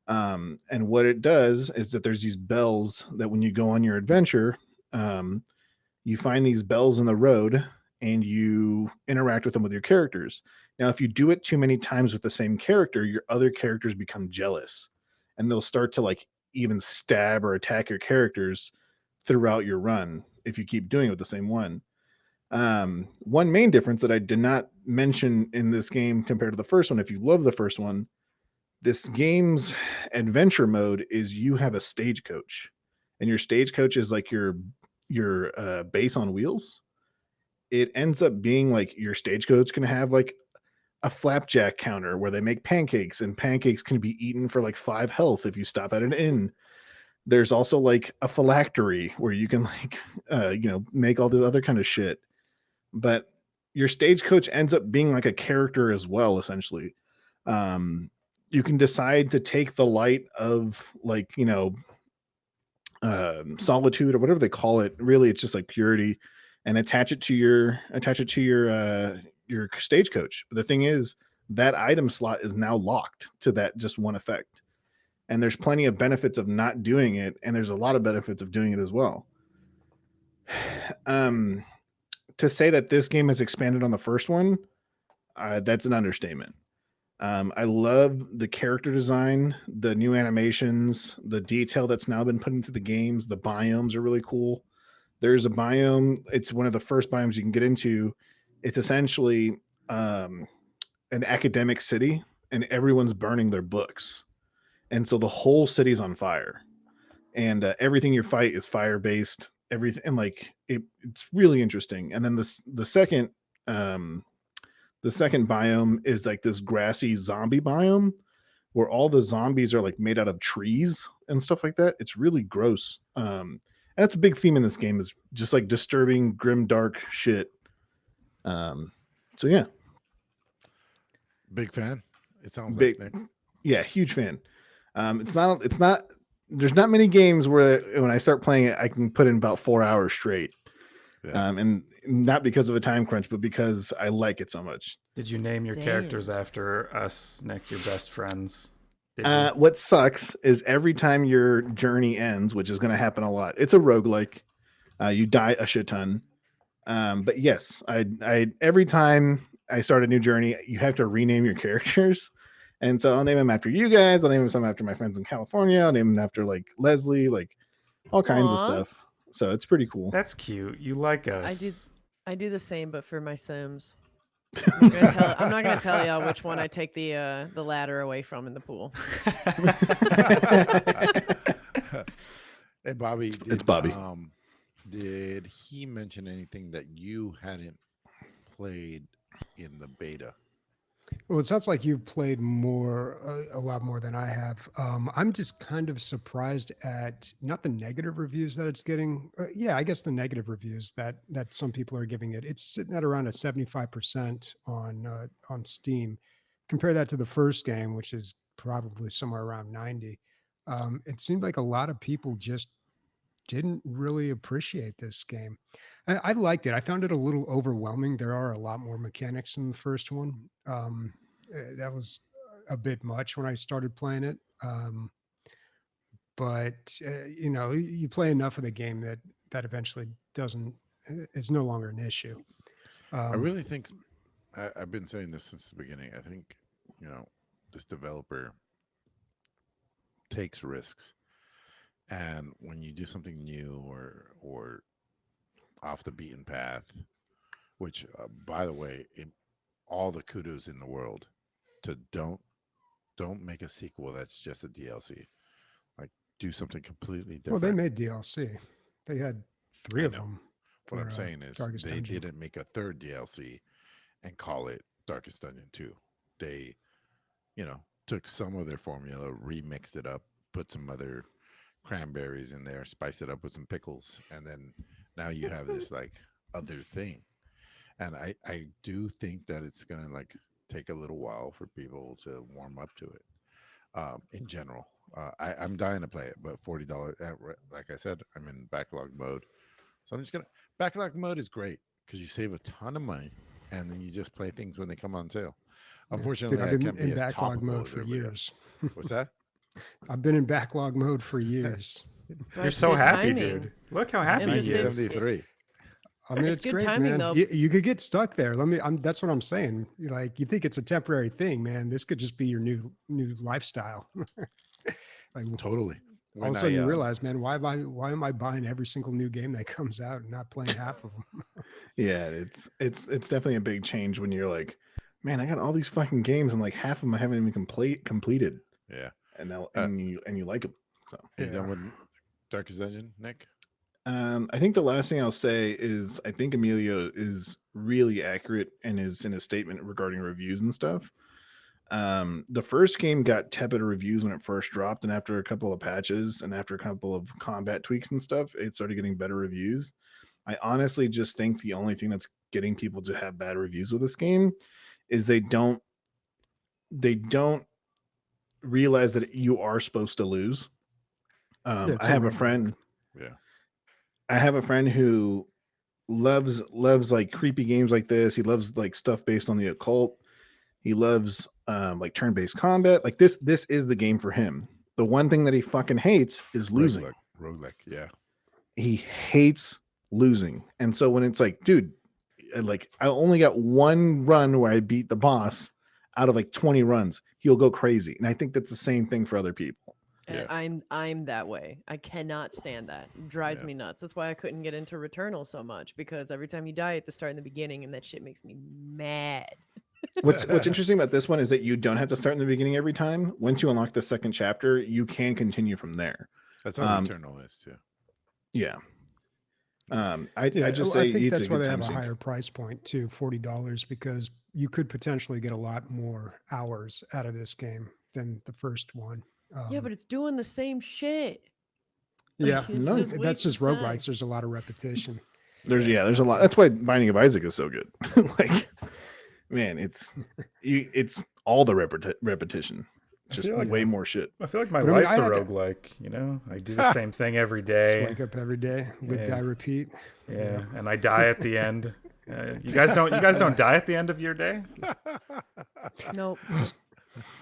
And what it does is that there's these bells that when you go on your adventure, you find these bells in the road, and you interact with them with your characters. Now, if you do it too many times with the same character, your other characters become jealous, and they'll start to like even stab or attack your characters throughout your run if you keep doing it with the same one. One main difference that I did not mention in this game compared to the first one, if you love the first one, this game's adventure mode is you have a stagecoach, and your stagecoach is like your base on wheels. It ends up being like your stagecoach can have like a flapjack counter where they make pancakes, and pancakes can be eaten for like 5 health if you stop at an inn. There's also like a phylactery where you can like make all the other kind of shit. But your stagecoach ends up being like a character as well, essentially. You can decide to take the light of like solitude or whatever they call it. Really, it's just like purity, and attach it to your stagecoach. But the thing is, that item slot is now locked to that just one effect. And there's plenty of benefits of not doing it, and there's a lot of benefits of doing it as well. To say that this game has expanded on the first one, that's an understatement. I love the character design, the new animations, the detail that's now been put into the games. The biomes are really cool. There's a biome. It's one of the first biomes you can get into. It's essentially an academic city, and everyone's burning their books. And so the whole city's on fire. And everything you fight is fire-based. Everything, and like it's really interesting. And then the second biome is like this grassy zombie biome where all the zombies are like made out of trees and stuff like that. It's really gross. And that's a big theme in this game, is just like disturbing, grim, dark shit. So yeah, Big fan. It sounds big, like Nick. yeah, huge fan. It's not. There's not many games where when I start playing it, I can put in about 4 hours straight. Yeah. And not because of a time crunch, but because I like it so much. Did you name your Damn. characters after us, Nick, your best friends? What sucks is every time your journey ends, which is going to happen a lot, it's a roguelike. You die a shit ton. But yes, I every time I start a new journey, you have to rename your characters. And so I'll name them after you guys. I'll name them some after my friends in California. I'll name them after like Leslie, like all kinds of Aw. stuff. So it's pretty cool. That's cute. You like us. I do the same, but for my Sims. I'm not gonna tell y'all which one I take the ladder away from in the pool. Hey, Bobby. It's Bobby. Did he mention anything that you hadn't played in the beta? Well, it sounds like you've played more, a lot more than I have. I'm just kind of surprised at not the negative reviews that it's getting. Yeah, I guess the negative reviews that some people are giving it. It's sitting at around a 75% on Steam. Compare that to the first game, which is probably somewhere around 90. It seemed like a lot of people just didn't really appreciate this game. I liked it. I found it a little overwhelming. There are a lot more mechanics in the first one. That was a bit much when I started playing it. But you know, you play enough of the game that eventually is no longer an issue. I really think I've been saying this since the beginning. I think, you know, this developer takes risks. And when you do something new or off the beaten path, which, by the way, all the kudos in the world to don't make a sequel that's just a DLC. Like, do something completely different. Well, they made DLC. They had 3 of them. What I'm saying is they Dungeon. didn't make a third DLC and call it Darkest Dungeon 2. They, you know, took some of their formula, remixed it up, put some other cranberries in there, spice it up with some pickles, and then now you have this like other thing. And I do think that it's gonna like take a little while for people to warm up to it. In general, I'm dying to play it, but $40. Like I said, I'm in backlog mode, so I'm just gonna. Backlog mode is great because you save a ton of money, and then you just play things when they come on sale. Unfortunately, Dude, I've I been can't be in as backlog topical mode as for everybody years. else. What's that? I've been in backlog mode for years. You're so happy, timing. dude. Look how happy And he this is. is- 1973. I mean, It's it's good great, timing, man. though. You could get stuck there. That's what I'm saying. Like, you think it's a temporary thing, man. This could just be your new lifestyle. Like, Totally. all of a sudden you realize, man, why am I buying every single new game that comes out and not playing half of them? Yeah, it's definitely a big change when you're like, man, I got all these fucking games and like half of them I haven't even completed. Yeah. And now and you like them. So Are you done with Darkest Dungeon, Nick? I think the last thing I'll say is I think Emilio is really accurate in his statement regarding reviews and stuff. The first game got tepid reviews when it first dropped, and after a couple of patches and after a couple of combat tweaks and stuff, it started getting better reviews. I honestly just think the only thing that's getting people to have bad reviews with this game is they don't realize that you are supposed to lose. Yeah, I have a friend. Yeah. I have a friend who loves like creepy games like this. He loves like stuff based on the occult. He loves like turn-based combat. Like this is the game for him. The one thing that he fucking hates is losing. Roguelike, yeah. He hates losing. And so when it's like, dude, like I only got one run where I beat the boss out of like 20 runs, he'll go crazy. And I think that's the same thing for other people. Yeah. I'm that way. I cannot stand that. It drives me nuts. That's why I couldn't get into Returnal so much, because every time you die at the start and the beginning, and that shit makes me mad. What's interesting about this one is that you don't have to start in the beginning every time. Once you unlock the second chapter, you can continue from there. That's how Returnal is too. Yeah. I just say I think it's that's a why good they time have a sink. higher price point too, $40, because you could potentially get a lot more hours out of this game than the first one. Yeah, but it's doing the same shit. Yeah, It's no, just that's just wasting time. roguelikes. There's a lot of repetition. There's a lot. That's why Binding of Isaac is so good. Like, man, it's all the repetition, just feel like way more shit. I feel like my But I mean, life's I a had- roguelike, you know? I do the same thing every Just day. wake up every day, live, Yeah. die, repeat. Yeah, and I die at the end. You guys don't die at the end of your day? Nope.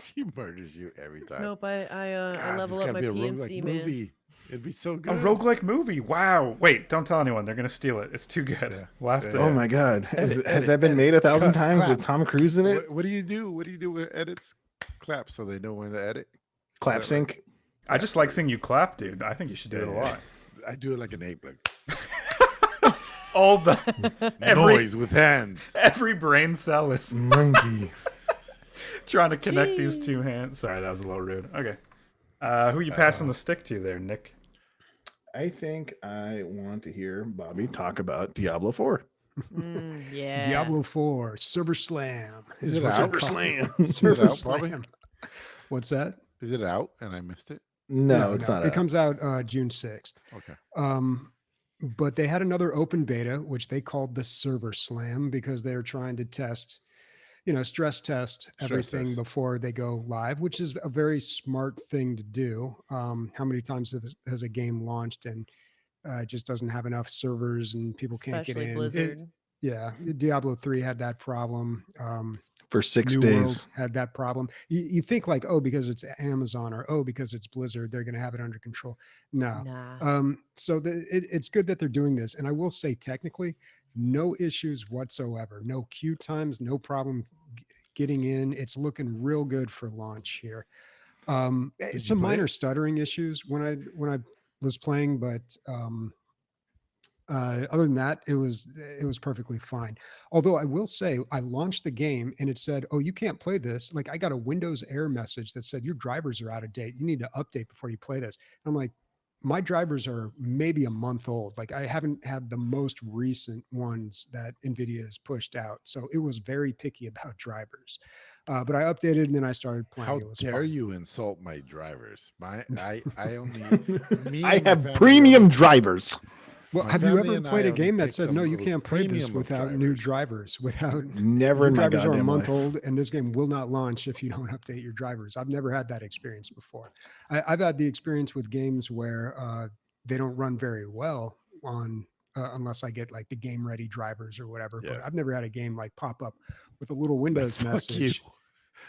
She murders you every time. Nope, I God, level there's up gotta my be a roguelike PMC, man. movie. It'd be so A good. roguelike movie. Wow. Wait, don't tell anyone. They're gonna steal it. It's too good. Yeah. We'll have to. Oh my god, has Edit, that been made 1,000 cut, times with clap. Tom Cruise in it? What do you do? What do you do with edits? Clap so they know when to edit. Clap that right? sync. I just like seeing you clap, dude. I think you should do it a lot. I do it like an ape, like All the noise with hands. every brain cell is Monkey. trying to connect these two hands. Sorry, that was a little rude. Okay. Who are you passing the stick to there, Nick? I think I want to hear Bobby talk about Diablo 4. Yeah. Diablo 4 Server Slam. Is it what out? they call Slam. it. Server out, Bobby? Slam. What's that? Is it out and I missed it? No, it's not. It comes out June 6th. Okay. But they had another open beta, which they called the Server Slam, because they're trying to test, stress test everything test. before they go live, which is a very smart thing to do. How many times has a game launched and it just doesn't have enough servers and people can't get Especially in? Blizzard. Yeah, Diablo 3 had that problem. For 6 New days. World had that problem. You think like, oh, because it's Amazon, or oh, because it's Blizzard, they're going to have it under control. No. Nah. So it's good that they're doing this. And I will say, technically, no issues whatsoever. No queue times, no problem getting in. It's looking real good for launch here. Some you play minor it? stuttering issues when I was playing, but other than that, it was perfectly fine. Although I will say, I launched the game and it said, "Oh, you can't play this." Like, I got a Windows error message that said, "Your drivers are out of date. You need to update before you play this." I'm like, my drivers are maybe a month old. Like, I haven't had the most recent ones that NVIDIA has pushed out. So it was very picky about drivers. But I updated and then I started playing. How It was dare fine. you insult my drivers? I only me I and my have family premium only- drivers. Well, My have you family ever and played I a only game that picked said, them "No, you with can't play this premium of without new drivers"? Without Never your in my drivers are a goddamn month life. old, and this game will not launch if you don't update your drivers. I've never had that experience before. I've had the experience with games where they don't run very well on unless I get like the game ready drivers or whatever. Yeah. But I've never had a game like pop up with a little Windows Fuck message.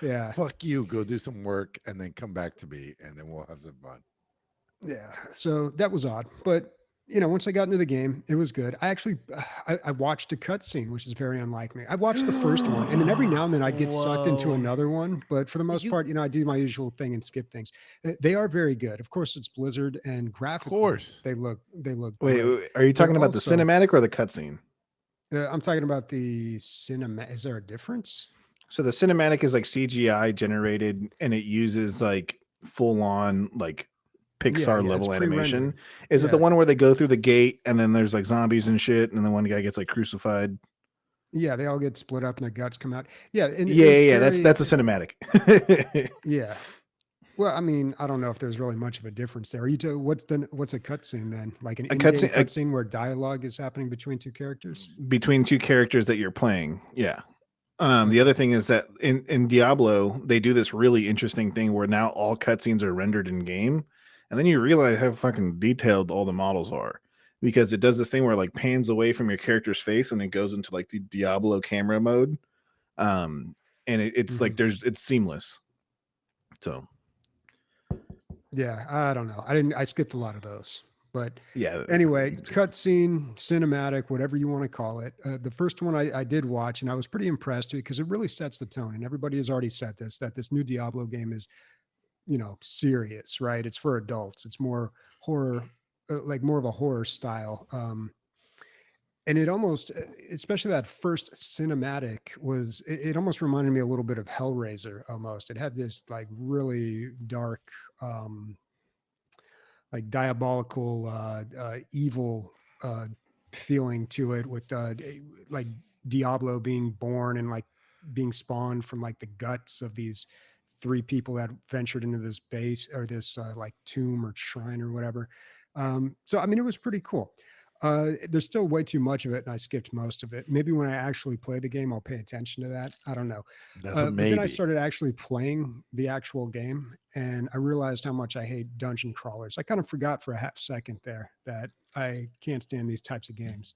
you. Yeah, Fuck you. Go do some work and then come back to me and then we'll have some fun. yeah. So that was odd, but once I got into the game, it was good. I actually, I watched a cutscene, which is very unlike me. I watched the first one, and then every now and then I'd get sucked into Whoa. another one. But for the most you- part, I do my usual thing and skip things. They are very good. Of course, it's Blizzard, and graphically, course. they look Wait, great. are you talking about also- the cinematic or the cutscene? I'm talking about the cinema. Is there a difference? So the cinematic is like CGI generated, and it uses like full on like Pixar yeah, it's level animation. pre-rendered. Is it the Yeah. one where they go through the gate and then there's like zombies and shit, and then one guy gets like crucified? Yeah, they all get split up and their guts come out. Yeah, and Yeah, it's yeah, very- that's a cinematic. Yeah. Well, I mean, I don't know if there's really much of a difference there. What's a cutscene then? Like an in-game cutscene where dialogue is happening between two characters? Between two characters that you're playing, yeah. The other thing is that in Diablo, they do this really interesting thing where now all cutscenes are rendered in game, and then you realize how fucking detailed all the models are, because it does this thing where it like pans away from your character's face and it goes into like the Diablo camera mode, and it's like it's seamless. So Yeah, I don't know. I skipped a lot of those. But yeah. anyway, cutscene, cinematic, whatever you want to call it. The first one I did watch, and I was pretty impressed because it really sets the tone. And everybody has already said this, that this new Diablo game is, serious, right? It's for adults. It's more horror, like more of a horror style. And it almost, especially that first cinematic it almost reminded me a little bit of Hellraiser almost. It had this like really dark, like diabolical, evil feeling to it, with like Diablo being born and like being spawned from like the guts of these three people that ventured into this base or this like tomb or shrine or whatever. So, I mean, it was pretty cool. There's still way too much of it, and I skipped most of it. Maybe when I actually play the game, I'll pay attention to that. I don't know. That's a But maybe. then I started actually playing the actual game, and I realized how much I hate dungeon crawlers. I kind of forgot for a half second there that I can't stand these types of games.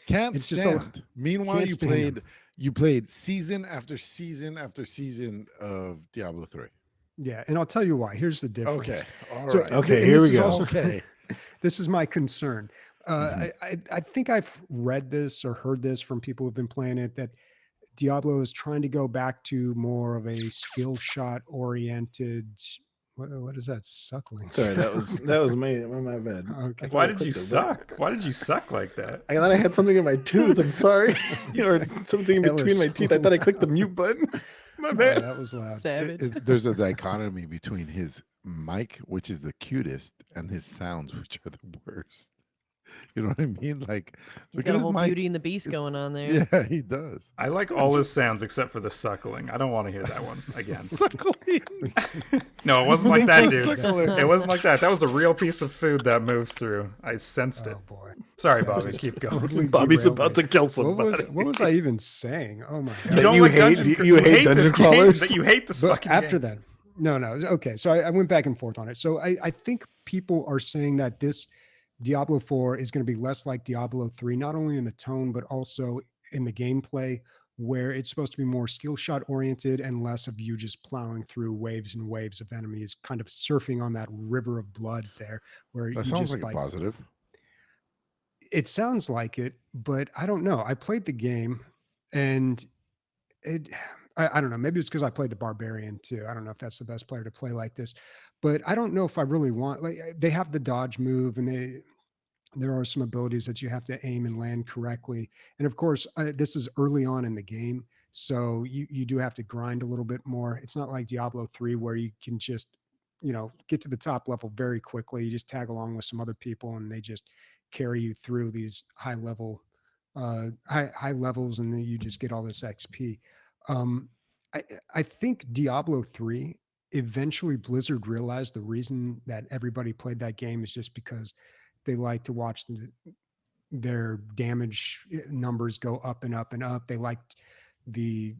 Can't It's just stand. Meanwhile, can't you stand 'em. You played season after season after season of Diablo 3. Yeah, and I'll tell you why. Here's the difference. Okay. All So, right. Okay, and here this we is go. also- Okay. This is my concern. Mhm. I think I've read this or heard this from people who've been playing it, that Diablo is trying to go back to more of a skill shot oriented. What is that suckling? Sorry, that was me. My bad. Okay. I thought Why I did you clicked the button. suck? Why did you suck like that? I thought I had something in my tooth. I'm sorry. Or something in That between was my teeth. I thought I clicked the mute button. My Oh, bad. that was loud. Savage. There's a dichotomy between his mic, which is the cutest, and his sounds, which are the worst. You know what I mean? Like, He's look got at a his whole mic. Beauty and the Beast going on there. Yeah, he does. I like all his sounds except for the suckling. I don't want to hear that one again. Suckling. No, it wasn't like that, dude. Suckler. It wasn't like that. That was a real piece of food that moved through. I sensed it. Oh boy. Sorry, That Bobby. just Keep going. totally Bobby's derailed about me. to kill somebody. What was I even saying? Oh my god. You don't you like hate- dungeon. you hate this dungeon game, crawlers? that you hate this But fucking after game. that, no. Okay. So I went back and forth on it. So I think people are saying that this Diablo 4 is going to be less like Diablo 3, not only in the tone, but also in the gameplay, where it's supposed to be more skill shot oriented and less of you just plowing through waves and waves of enemies, kind of surfing on that river of blood there, where you That sounds just like a positive. it sounds like it, but I don't know. I played the game and it, I don't know. Maybe it's because I played the barbarian too. I don't know if that's the best player to play like this, but I don't know if I really want, like, they have the dodge move and there are some abilities that you have to aim and land correctly. And of course, this is early on in the game. So you do have to grind a little bit more. It's not like Diablo 3 where you can just, get to the top level very quickly. You just tag along with some other people and they just carry you through these high levels, and then you just get all this XP. Um, I think Diablo 3, eventually Blizzard realized the reason that everybody played that game is just because they like to watch their damage numbers go up and up and up. The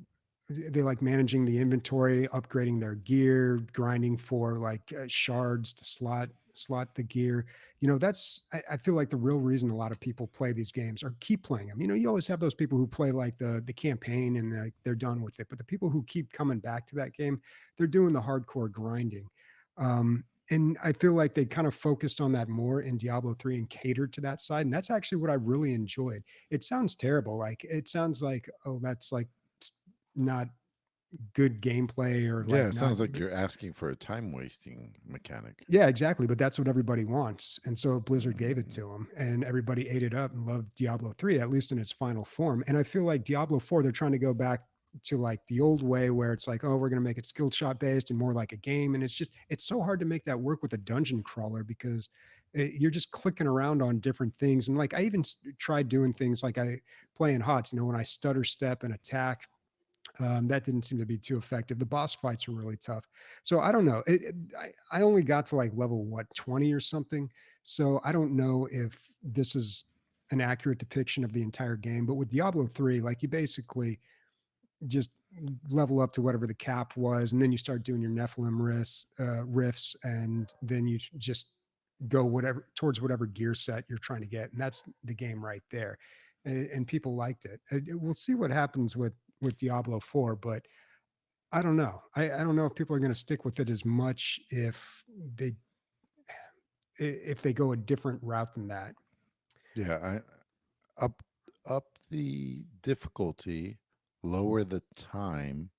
they like managing the inventory, upgrading their gear, grinding for like shards to slot the gear. That's I feel like the real reason a lot of people play these games or keep playing them. You always have those people who play like the campaign and they're done with it, but the people who keep coming back to that game, they're doing the hardcore grinding. And I feel like they kind of focused on that more in Diablo 3 and catered to that side. And that's actually what I really enjoyed. It sounds terrible. Like, it sounds like, oh, that's like not good gameplay or Yeah, like it sounds not, like you're asking for a time wasting mechanic. yeah, exactly. But that's what everybody wants. And so Blizzard gave it to them and everybody ate it up and loved Diablo 3, at least in its final form. And I feel like Diablo 4, they're trying to go back to like the old way where it's like, oh, we're going to make it skill shot based and more like a game. And it's so hard to make that work with a dungeon crawler because you're just clicking around on different things. And like, I even tried doing things like I play in HOTS, when I stutter step and attack, that didn't seem to be too effective. The boss fights were really tough. So I don't know. I only got to like level 20 or something. So I don't know if this is an accurate depiction of the entire game. But with Diablo 3, like, you basically just level up to whatever the cap was, and then you start doing your Nephilim riffs, and then you just go towards whatever gear set you're trying to get, and that's the game right there. And people liked it. We'll see what happens with Diablo 4, but I don't know. I don't know if people are going to stick with it as much if they go a different route than that. Yeah, up the difficulty, lower the time,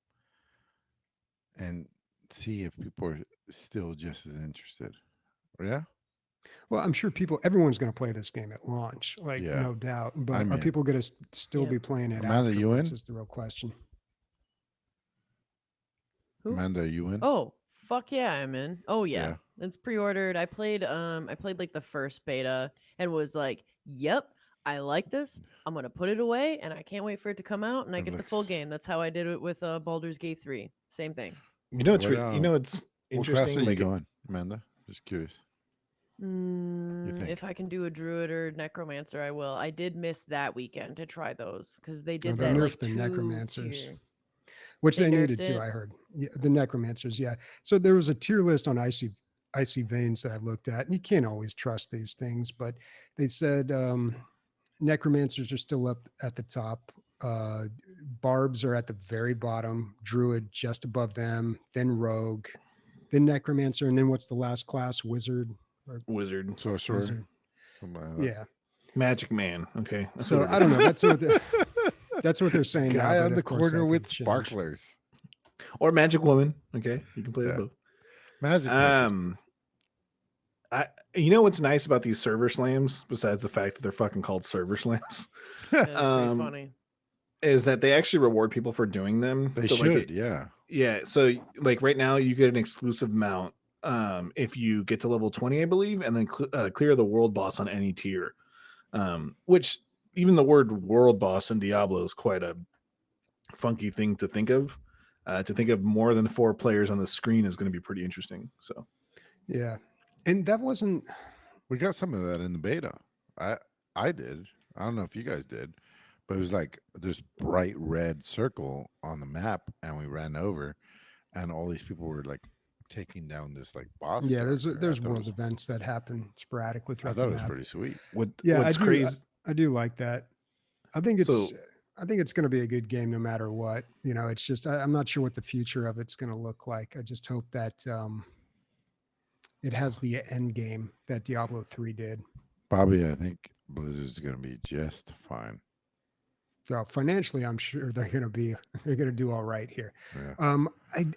and see if people are still just as interested. Yeah. Well, I'm sure everyone's going to play this game at launch, like, Yeah. no doubt. But I'm are in. people going to still Yeah. be playing it Amanda, you afterwards in? is the real question. Who? Amanda, are you in? Oh, fuck yeah, I'm in. Oh yeah. Yeah. It's pre-ordered. I played like the first beta and was like, "Yep, I like this. I'm going to put it away and I can't wait for it to come out and I It get the full looks- game." That's how I did it with Baldur's Gate 3. Same thing. You know, it's What, it's what class interesting. are you Like, going, Amanda? Just curious. think? If I can do a druid or necromancer, I will. I did miss that weekend to try those because they did they that nerfed like the necromancers. tier. Which They they needed nerfed to, it? I heard. Yeah, the necromancers, yeah. So there was a tier list on Icy Veins that I looked at, and you can't always trust these things, but they said necromancers are still up at the top. barbs are at the very bottom, druid just above them, then rogue, then necromancer, and then what's the last class? Wizard or Wizard, Sorcerer. wizard? Something like that. Yeah. magic man. Okay, that's So what it I is. don't know. That's what they're saying. Guy now, on but the of course that corner could with change. sparklers. Or magic woman. Okay, you can play Yeah. as both. Magic person. You know what's nice about these server slams, besides the fact that they're fucking called server slams, Yeah, it's pretty Um, funny. is that they actually reward people for doing them. They So, should, like, yeah. yeah. So like right now, you get an exclusive mount if you get to level 20, I believe, and then clear the world boss on any tier. Which even the word world boss in Diablo is quite a funky thing to think of. To think of more than 4 players on the screen is going to be pretty interesting. So Yeah, and that wasn't. We got some of that in the beta. I did. I don't know if you guys did, but it was like this bright red circle on the map, and we ran over, and all these people were like taking down this like boss. Yeah, there's character. there's I thought it world was- events that happen sporadically I throughout thought the it was map. pretty sweet. Yeah, what's crazy? I do like that. I think it's So- I think it's going to be a good game no matter what. You know, it's just I'm not sure what the future of it's going to look like. I just hope that it has the end game that Diablo 3 did. Bobby, I think Blizzard's going to be just fine. So financially, I'm sure they're going to do all right here. Yeah.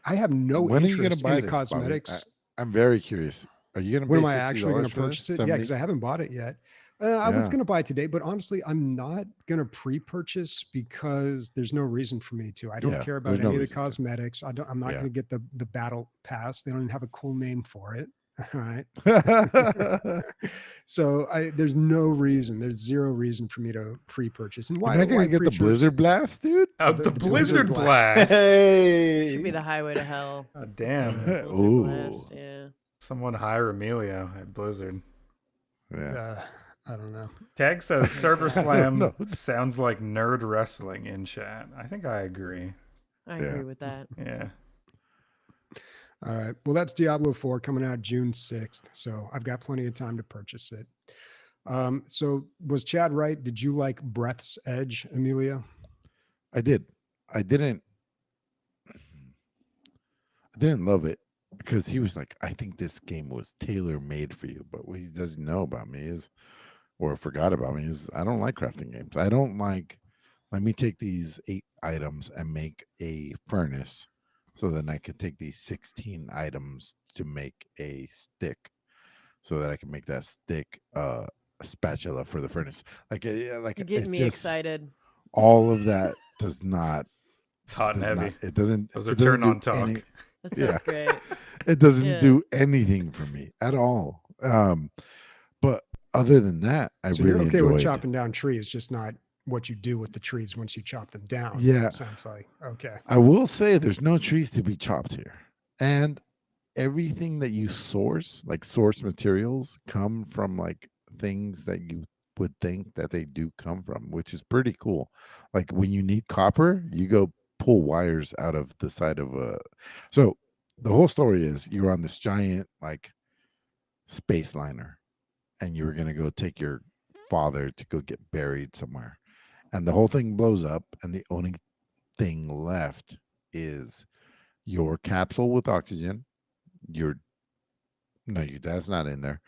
I have no When are you gonna interest buy in the this, Bobby? cosmetics. I'm very curious. Are you going to? When am I actually going to purchase it? Yeah, because I haven't bought it yet. I was Yeah. going to buy it today, but honestly, I'm not going to pre-purchase because there's no reason for me to. I don't Yeah, care about there's no any of the reason to. cosmetics. I'm not Yeah. going to get the battle pass. They don't even have a cool name for it. All right. So there's no reason. There's zero reason for me to pre-purchase. And why? Am I going why to get the pre-purchase? Blizzard Blast, dude? Oh, The the Blizzard Blizzard Blast. Hey, Should be the highway to hell. Oh, damn. Blizzard Ooh. Blast, yeah. Someone hire Emilio at Blizzard. Yeah. I don't know. Tag says Server Slam know. sounds like nerd wrestling in chat. I think I agree. I Yeah. agree with that. Yeah. All right. Well, that's Diablo 4 coming out June 6th. So I've got plenty of time to purchase it. So was Chad right? Did you like Breath's Edge, Emilio? I did. I didn't love it because he was like, I think this game was tailor made for you. But what he doesn't know about me is, or forgot about me, is I don't like crafting games. I don't like, let me take these 8 items and make a furnace so then I can take these 16 items to make a stick so that I can make that stick a spatula for the furnace. Like You're it's getting me just- excited. all of that does not. It's hot and does heavy. not- it doesn't. Those are it doesn't turn on do talk. any- That Yeah. sounds great. it doesn't Yeah. do anything for me at all. But other than that, I So really you're okay enjoyed. with chopping down trees, just not what you do with the trees once you chop them down. Yeah. It sounds like. Okay. I will say there's no trees to be chopped here, and everything that you source, like source materials, come from like things that you would think that they do come from, which is pretty cool. Like when you need copper, you go pull wires out of the side of a. So the whole story is you're on this giant like space liner, and you were gonna go take your father to go get buried somewhere, and the whole thing blows up, and the only thing left is your capsule with oxygen. That's not in there,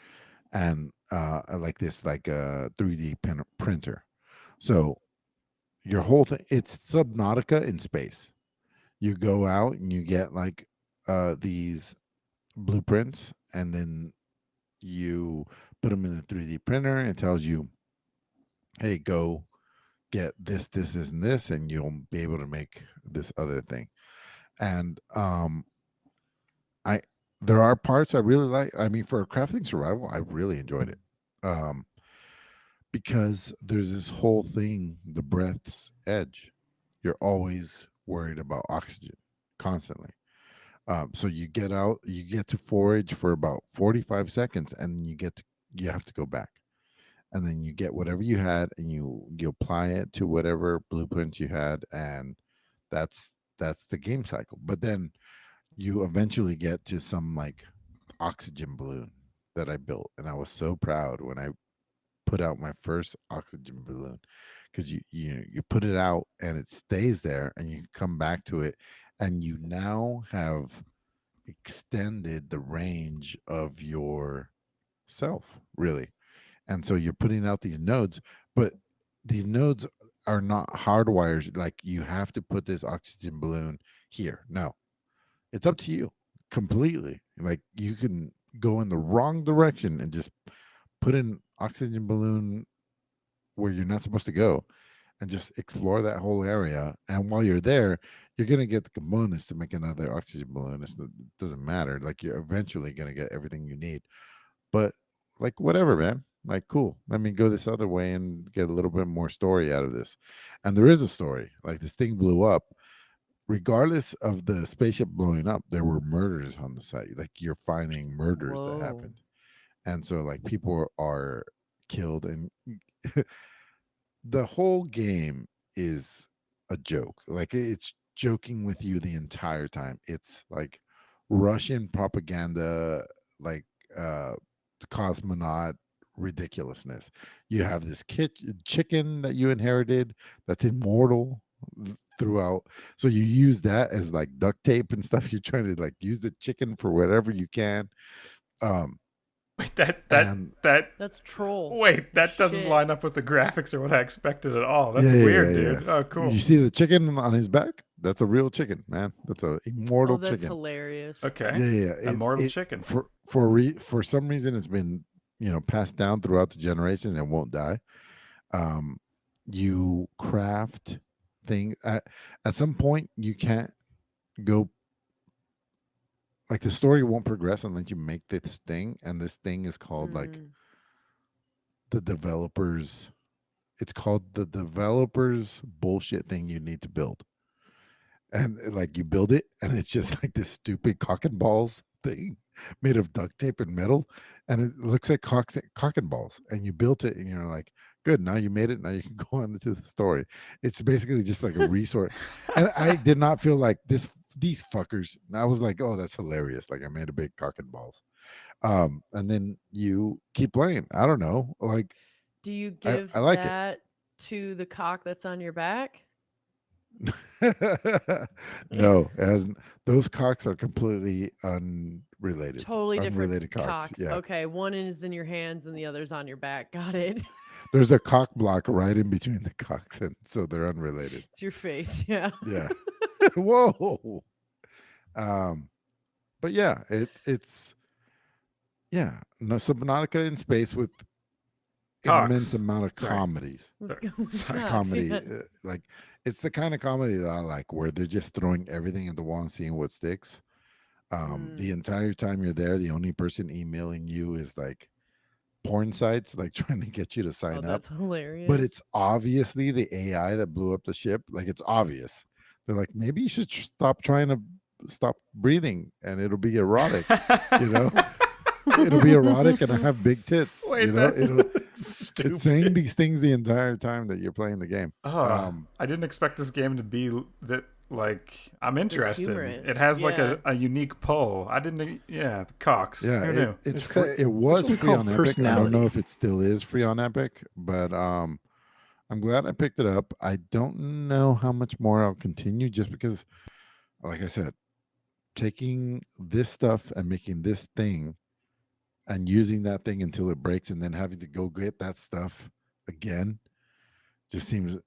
and like this like a 3D printer. So your whole thing, it's Subnautica in space. You go out and you get like these blueprints, and then you put them in the 3D printer, and it tells you, hey, go get this, and this, and you'll be able to make this other thing. And there are parts I really like. I mean, for a crafting survival, I really enjoyed it. Because there's this whole thing, the breath's edge. You're always worried about oxygen constantly. So you get out, you get to forage for about 45 seconds, and you have to go back. And then you get whatever you had, and you apply it to whatever blueprints you had, and that's the game cycle. But then you eventually get to some like oxygen balloon that I built, and I was so proud when I put out my first oxygen balloon because you put it out and it stays there, and you come back to it, and you now have extended the range of your self, really. And so you're putting out these nodes, but these nodes are not hardwired. Like you have to put this oxygen balloon here. No, it's up to you completely. Like you can go in the wrong direction and just put an oxygen balloon where you're not supposed to go and just explore that whole area. And while you're there, you're going to get the components to make another oxygen balloon. It doesn't matter. Like you're eventually going to get everything you need. But like, whatever, man. Like, cool. Let me go this other way and get a little bit more story out of this. And there is a story. Like this thing blew up. Regardless of the spaceship blowing up, there were murders on the site. Like you're finding murders that Whoa. happened. And so like people are killed, and the whole game is a joke. Like it's joking with you the entire time. It's like Russian propaganda, like the cosmonaut ridiculousness. You have this chicken that you inherited that's immortal throughout, so you use that as like duct tape and stuff. You're trying to like use the chicken for whatever you can. Wait, And That's troll. wait, that doesn't Shit. line up with the graphics or what I expected at all. That's Yeah, weird, yeah, dude. Oh, cool. you see the chicken on his back? That's a real chicken, man. That's a immortal Oh, that's chicken. hilarious. Okay. Yeah. Immortal chicken. For some reason, it's been passed down throughout the generations and won't die. You craft things at some point. You can't go, like the story won't progress unless you make this thing, and this thing is called like Mm. the developers. It's called the developers bullshit thing you need to build. And like you build it, and it's just like this stupid cock and balls thing made of duct tape and metal, and it looks like cock and balls. And you built it, and you're like, good, now you made it. Now you can go on into the story. It's basically just like a resource. And I did not feel like these fuckers. And I was like, oh, that's hilarious. Like I made a big cock and balls. And then you keep playing. I don't know. Like Do you give I like it. that to the cock that's on your back? No, it hasn't. Those cocks are completely unrelated. Totally different Unrelated cocks. Yeah. Okay, one is in your hands and the other's on your back. Got it. There's a cock block right in between the cocks, and so they're unrelated. It's your face. Yeah. Yeah. Whoa. But yeah, it's no Subnautica in space with Cocks. immense amount of Sorry. comedies. Sorry. Cocks, Comedy, yeah. like it's the kind of comedy that I like, where they're just throwing everything at the wall and seeing what sticks. The entire time you're there, the only person emailing you is like porn sites, like trying to get you to Oh, sign up. that's hilarious. But it's obviously the AI that blew up the ship. Like it's obvious. They're like, maybe you should stop breathing, and it'll be erotic. It'll be erotic, and I have big tits. Wait, stupid. It's saying these things the entire time that you're playing the game. Oh, I didn't expect this game to be that. Like, I'm interested. humorous. It has like Yeah. a unique pull. I didn't. Yeah, the cocks. Who Yeah, knew? it's It's free, got- it was it's free called on Epic. I don't know personality. if it still is free on Epic, but I'm glad I picked it up. I don't know how much more I'll continue, just because, like I said, taking this stuff and making this thing and using that thing until it breaks, and then having to go get that stuff again, just seems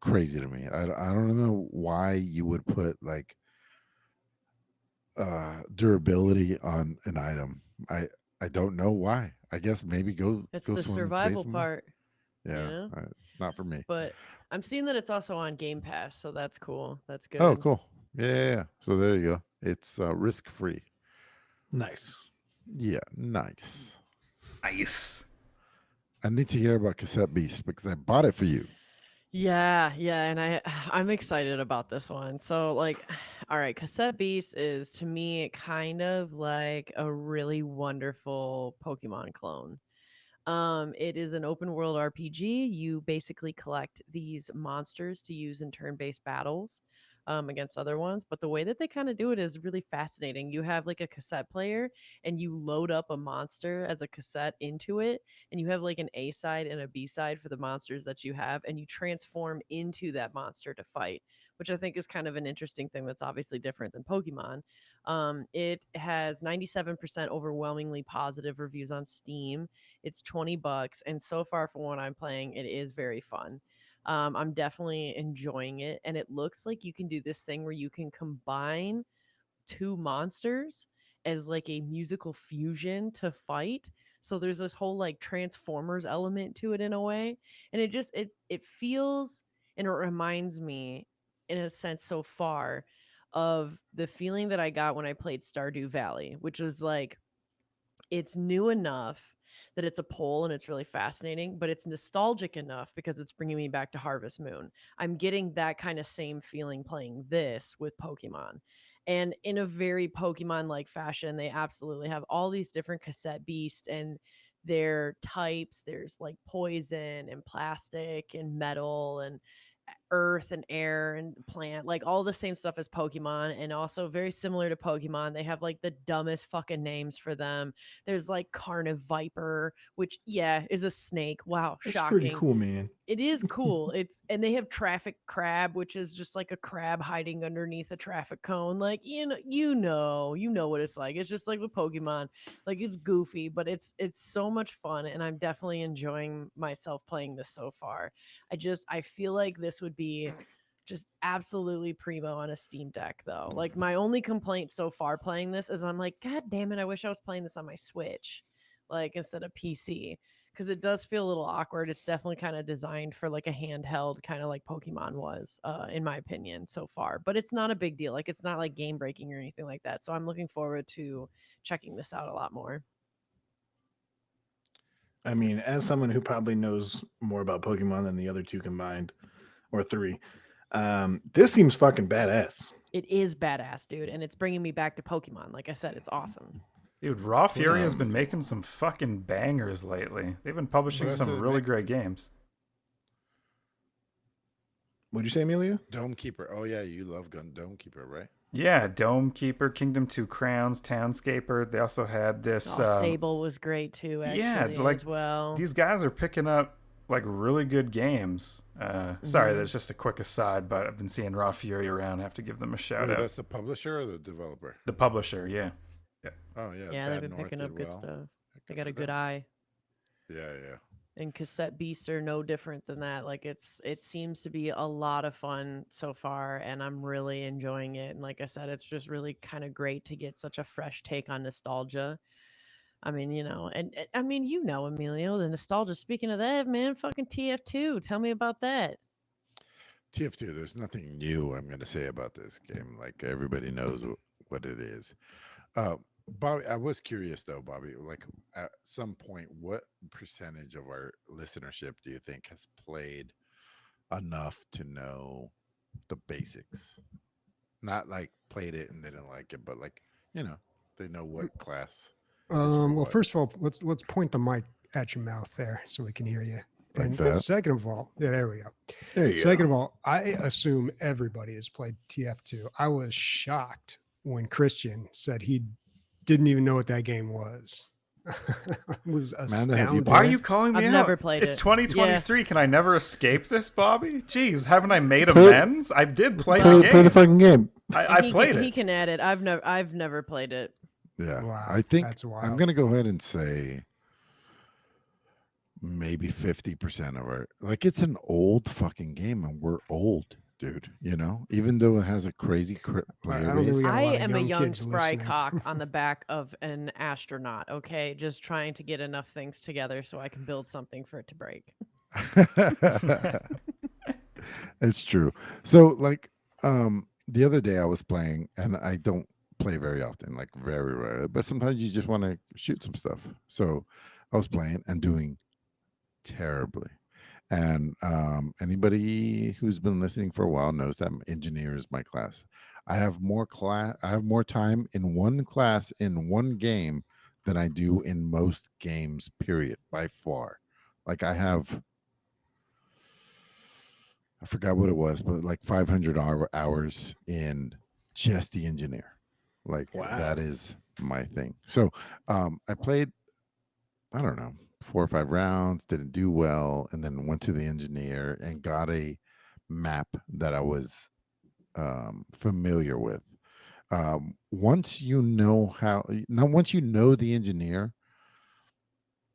crazy to me. I don't know why you would put like durability on an item. I don't know why. I guess maybe go It's go the swim in survival space more. part. Yeah, know? It's not for me. But I'm seeing that it's also on Game Pass, so that's cool. That's good. Oh, cool. Yeah. So there you go. It's risk free. Nice. Yeah, nice. Nice. I need to hear about Cassette Beasts because I bought it for you. Yeah, and I'm excited about this one. So like, all right, Cassette Beasts is to me kind of like a really wonderful Pokemon clone. It is an open world RPG. You basically collect these monsters to use in turn-based battles. against other ones. But the way that they kind of do it is really fascinating. You have like a cassette player and you load up a monster as a cassette into it, and you have like an A side and a B side for the monsters that you have, and you transform into that monster to fight, which I think is kind of an interesting thing that's obviously different than Pokemon. It has 97% overwhelmingly positive reviews on Steam. It's $20, and so far from what I'm playing, it is very fun. I'm definitely enjoying it, and it looks like you can do this thing where you can combine two monsters as like a musical fusion to fight. So there's this whole like Transformers element to it in a way, and it feels and it reminds me in a sense so far of the feeling that I got when I played Stardew Valley, which was like it's new enough that it's a poll and it's really fascinating, but it's nostalgic enough because it's bringing me back to Harvest Moon. I'm getting that kind of same feeling playing this with Pokemon. And in a very Pokemon like fashion, they absolutely have all these different cassette beasts and their types. There's like poison and plastic and metal and earth and air and plant, like all the same stuff as Pokemon, and also very similar to Pokemon. They have like the dumbest fucking names for them. There's like Carniviper, which is a snake. Wow, That's shocking. pretty cool, man. It is cool. And they have Traffic Crab, which is just like a crab hiding underneath a traffic cone. Like you know what it's like. It's just like with Pokemon. Like it's goofy, but it's so much fun, and I'm definitely enjoying myself playing this so far. I feel like this would be just absolutely primo on a Steam Deck though. Like my only complaint so far playing this is I'm like, God damn it, I wish I was playing this on my Switch, like instead of PC. Because it does feel a little awkward. It's definitely kind of designed for like a handheld, kind of like Pokemon was, in my opinion, so far. But it's not a big deal. Like it's not like game breaking or anything like that. So I'm looking forward to checking this out a lot more. I mean, as someone who probably knows more about Pokemon than the other two combined, or three, this seems fucking badass. It is badass, dude, and it's bringing me back to Pokemon. Like I said, it's awesome. Dude, Raw Fury has been making some fucking bangers lately. They've been publishing some really great games. What'd you say, Emilio? Dome Keeper. Oh yeah, you love Dome Keeper, right? Yeah, Dome Keeper, Kingdom 2 Crowns, Townscaper. They also had this. Sable was great too, actually, like, as well. These guys are picking up like really good games. Sorry, there's just a quick aside, but I've been seeing Raw Fury around. I have to give them a shout out. That's the publisher or the developer? The publisher, yeah. Oh yeah. Yeah, they've been picking up good stuff. They got a good eye. Yeah. And Cassette Beasts are no different than that. Like it seems to be a lot of fun so far, and I'm really enjoying it. And like I said, it's just really kind of great to get such a fresh take on nostalgia. I mean, Emilio, the nostalgia. Speaking of that, man, fucking TF2. Tell me about that. TF2, there's nothing new I'm going to say about this game. Like everybody knows what it is. Bobby, I was curious though, Bobby, like at some point, what percentage of our listenership do you think has played enough to know the basics? Not like played it and didn't like it, but like, they know what class. Well, first of all, let's point the mic at your mouth there so we can hear you. Like And that? second of all, there we go. There you Second go. of all, I assume everybody has played TF2. I was shocked when Christian said he didn't even know what that game was. I was Amanda, have you astounded. Why are you calling me I've out? never played It's it. 2023. Can I never escape this, Bobby? Jeez, haven't I made amends? I did play the game. Play the fucking game. I played He it. can add it. I've never played it. Yeah. Wow, I think that's wild. I'm going to go ahead and say maybe 50% of our, like, it's an old fucking game and we're old, dude, even though it has a crazy player I don't think base. we got I a lot of am a young kids spry listening. cock on the back of an astronaut, okay? Just trying to get enough things together so I can build something for it to break. It's true. So like the other day I was playing, and I don't play very often, like very rare, but sometimes you just want to shoot some stuff. So I was playing and doing terribly. And anybody who's been listening for a while knows that engineer is my class. I have more time in one class in one game than I do in most games, period, by far. Like I have I forgot what it was, but like 500 hours in just the engineer. Like Wow. that is my thing. So I played, I don't know, 4 or 5 rounds, didn't do well, and then went to the engineer and got a map that I was familiar with. Once you know once you know the engineer,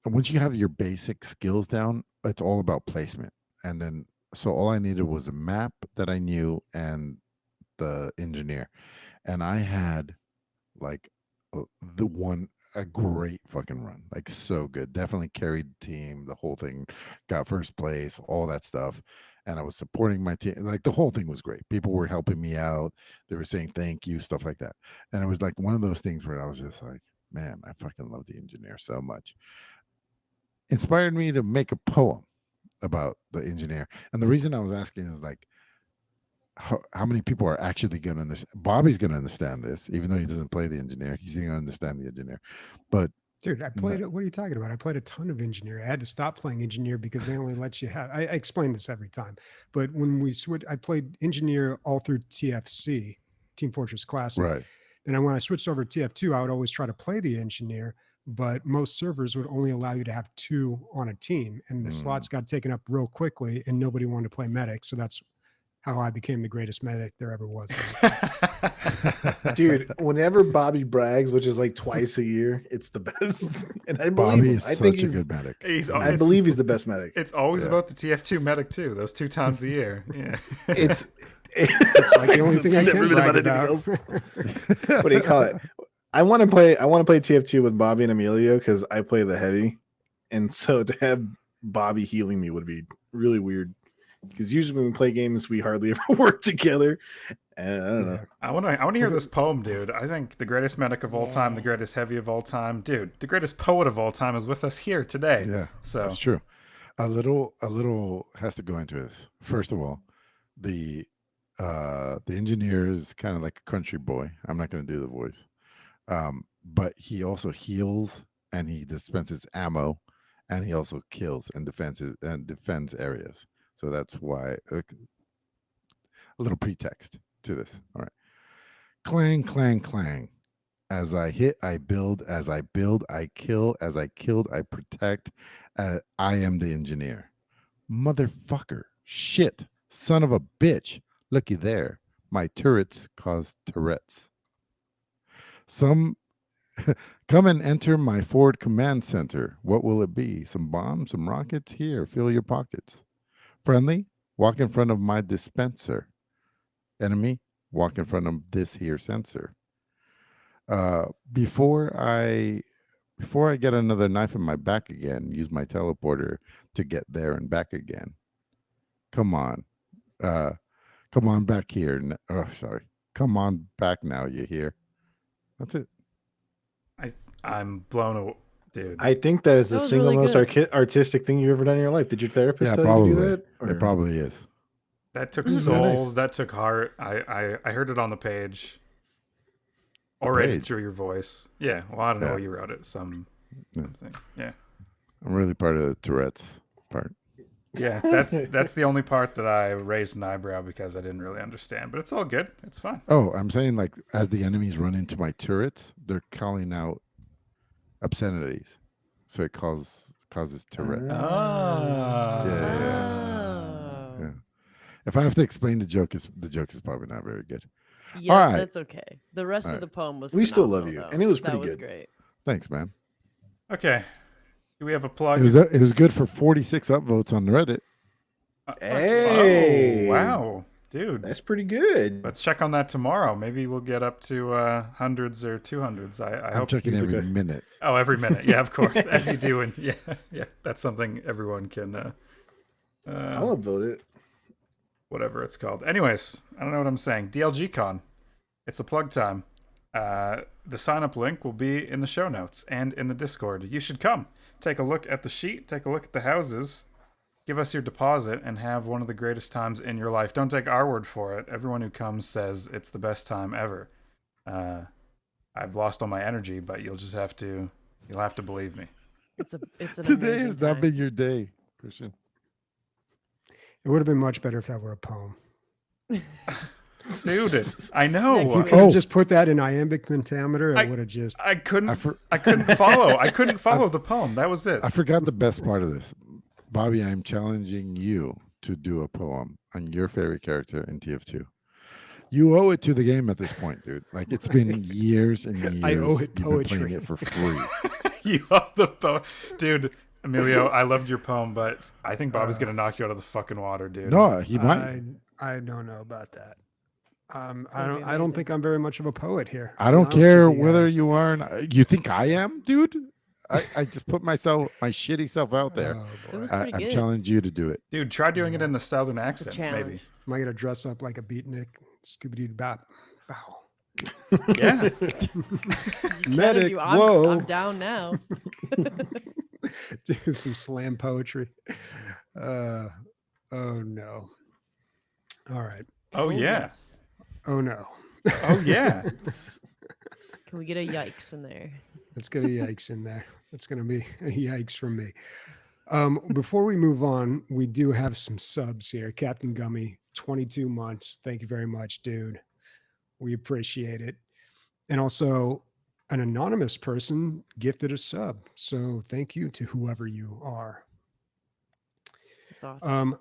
and once you have your basic skills down, it's all about placement. And then, so all I needed was a map that I knew and the engineer. And I had like a great fucking run, like so good. Definitely carried the team, the whole thing, got first place, all that stuff. And I was supporting my team. Like the whole thing was great. People were helping me out. They were saying thank you, stuff like that. And it was like one of those things where I was just like, man, I fucking love the engineer so much. Inspired me to make a poem about the engineer. And the reason I was asking is like, how many people are actually going to understand? Bobby's going to understand this, even though he doesn't play the engineer. He's going to understand the engineer. But Dude, I played it. What are you talking about? I played a ton of engineer. I had to stop playing engineer because they only let you have. I explain this every time, but when we switched, I played engineer all through TFC, Team Fortress Classic. right. Then when I switched over to TF2, I would always try to play the engineer, but most servers would only allow you to have 2 on a team, and the slots got taken up real quickly, and nobody wanted to play medic. So that's how I became the greatest medic there ever was. Dude, whenever Bobby brags, which is like twice a year, it's the best. And I believe Bobby him. is I think such a he's good medic. I believe he's the best medic. It's always Yeah. about the TF2 medic too. Those 2 times a year. Yeah. It's like the only thing I can brag about. What do you call it? I want to play TF2 with Bobby and Emilio because I play the heavy, and so to have Bobby healing me would be really weird. Because usually when we play games, we hardly ever work together. And I don't know. I want to hear this poem, dude. I think the greatest medic of all time, the greatest heavy of all time, dude. The greatest poet of all time is with us here today. Yeah, so that's true. A little has to go into this. First of all, the engineer is kind of like a country boy. I'm not going to do the voice, but he also heals and he dispenses ammo, and he also kills and defends areas. So that's why a little pretext to this. All right, clang, clang, clang. As I hit, I build. As I build, I kill. As I killed, I protect. I am the engineer. Motherfucker. Shit. Son of a bitch. Looky there. My turrets cause Tourette's. Come and enter my forward command center. What will it be? Some bombs? Some rockets? Here, fill your pockets. Friendly? Walk in front of my dispenser. Enemy? Walk in front of this here sensor. Before I get another knife in my back again, use my teleporter to get there and back again. Come on back here. Sorry. Come on back now, you hear? That's it. I'm blown away, dude. I think that is the That was single really most good. artistic thing you've ever done in your life. Did your therapist Yeah, tell probably. you to do that? Or- It probably is. That took Isn't that soul. nice? That took heart. I heard it on the page. The Or read it page? through your voice. Yeah. Well, I don't know Yeah. how you wrote it. Something. Yeah. I'm really part of the Tourette's part. Yeah. That's the only part that I raised an eyebrow because I didn't really understand. But it's all good. It's fine. Oh, I'm saying like as the enemies run into my turrets, they're calling out obscenities, so it causes Tourette's. Ah. Oh. Yeah. If I have to explain the joke is probably not very good. Yeah, All right. that's okay. The rest All of right. the poem was We still love phenomenal, you, though. and it was that pretty was good. great. Thanks, man. Okay. Do we have a plug? It was good for 46 upvotes on Reddit. Hey. Oh, wow. Dude. That's pretty good. Let's check on that tomorrow. Maybe we'll get up to hundreds or 200s. I I'm hope. checking he's every okay. minute. Oh, every minute. Yeah, of course. As you do. And yeah. That's something everyone can. I'll upvote it. Whatever it's called. Anyways, I don't know what I'm saying. DLG Con. It's the plug time. The sign up link will be in the show notes and in the Discord. You should come. Take a look at the sheet. Take a look at the houses. Give us your deposit and have one of the greatest times in your life. Don't take our word for it. Everyone who comes says it's the best time ever. I've lost all my energy, but you'll have to believe me. It's an Today amazing has not time. been your day, Christian. It would have been much better if that were a poem. Dude, I If know. you Next could have Oh. just put that in iambic pentameter, it would have just. I couldn't. for- I couldn't follow. I couldn't follow the poem. That was it. I forgot the best part of this. Bobby, I'm challenging you to do a poem on your favorite character in TF2. You owe it to the game at this point, dude. Like, it's been years and years. I owe it You've been playing poetry. it for free. You love the poem, dude. Emilio, I loved your poem, but I think Bobby's gonna knock you out of the fucking water, dude. No, he might. I don't know about that. I gonna be don't amazing. think I'm very much of a poet here. I to be don't honest care with whether guys. you are. You think I am, dude? I just put my shitty self out there. Oh, That boy. was I pretty good. challenge you to do it. Dude, try doing it in the southern accent, challenge. maybe. Am I gonna dress up like a beatnik? Scooby-Doo bop. Bow. Yeah. Medic. I'm Whoa. down now. Do some slam poetry. Oh no. All right. Oh yeah. yes. Oh no. Oh yeah. Can we get a yikes in there? Let's get a yikes in there. That's going to be a yikes from me. Before we move on, we do have some subs here. Captain Gummy, 22 months. Thank you very much, dude. We appreciate it. And also, an anonymous person gifted a sub. So thank you to whoever you are. That's awesome.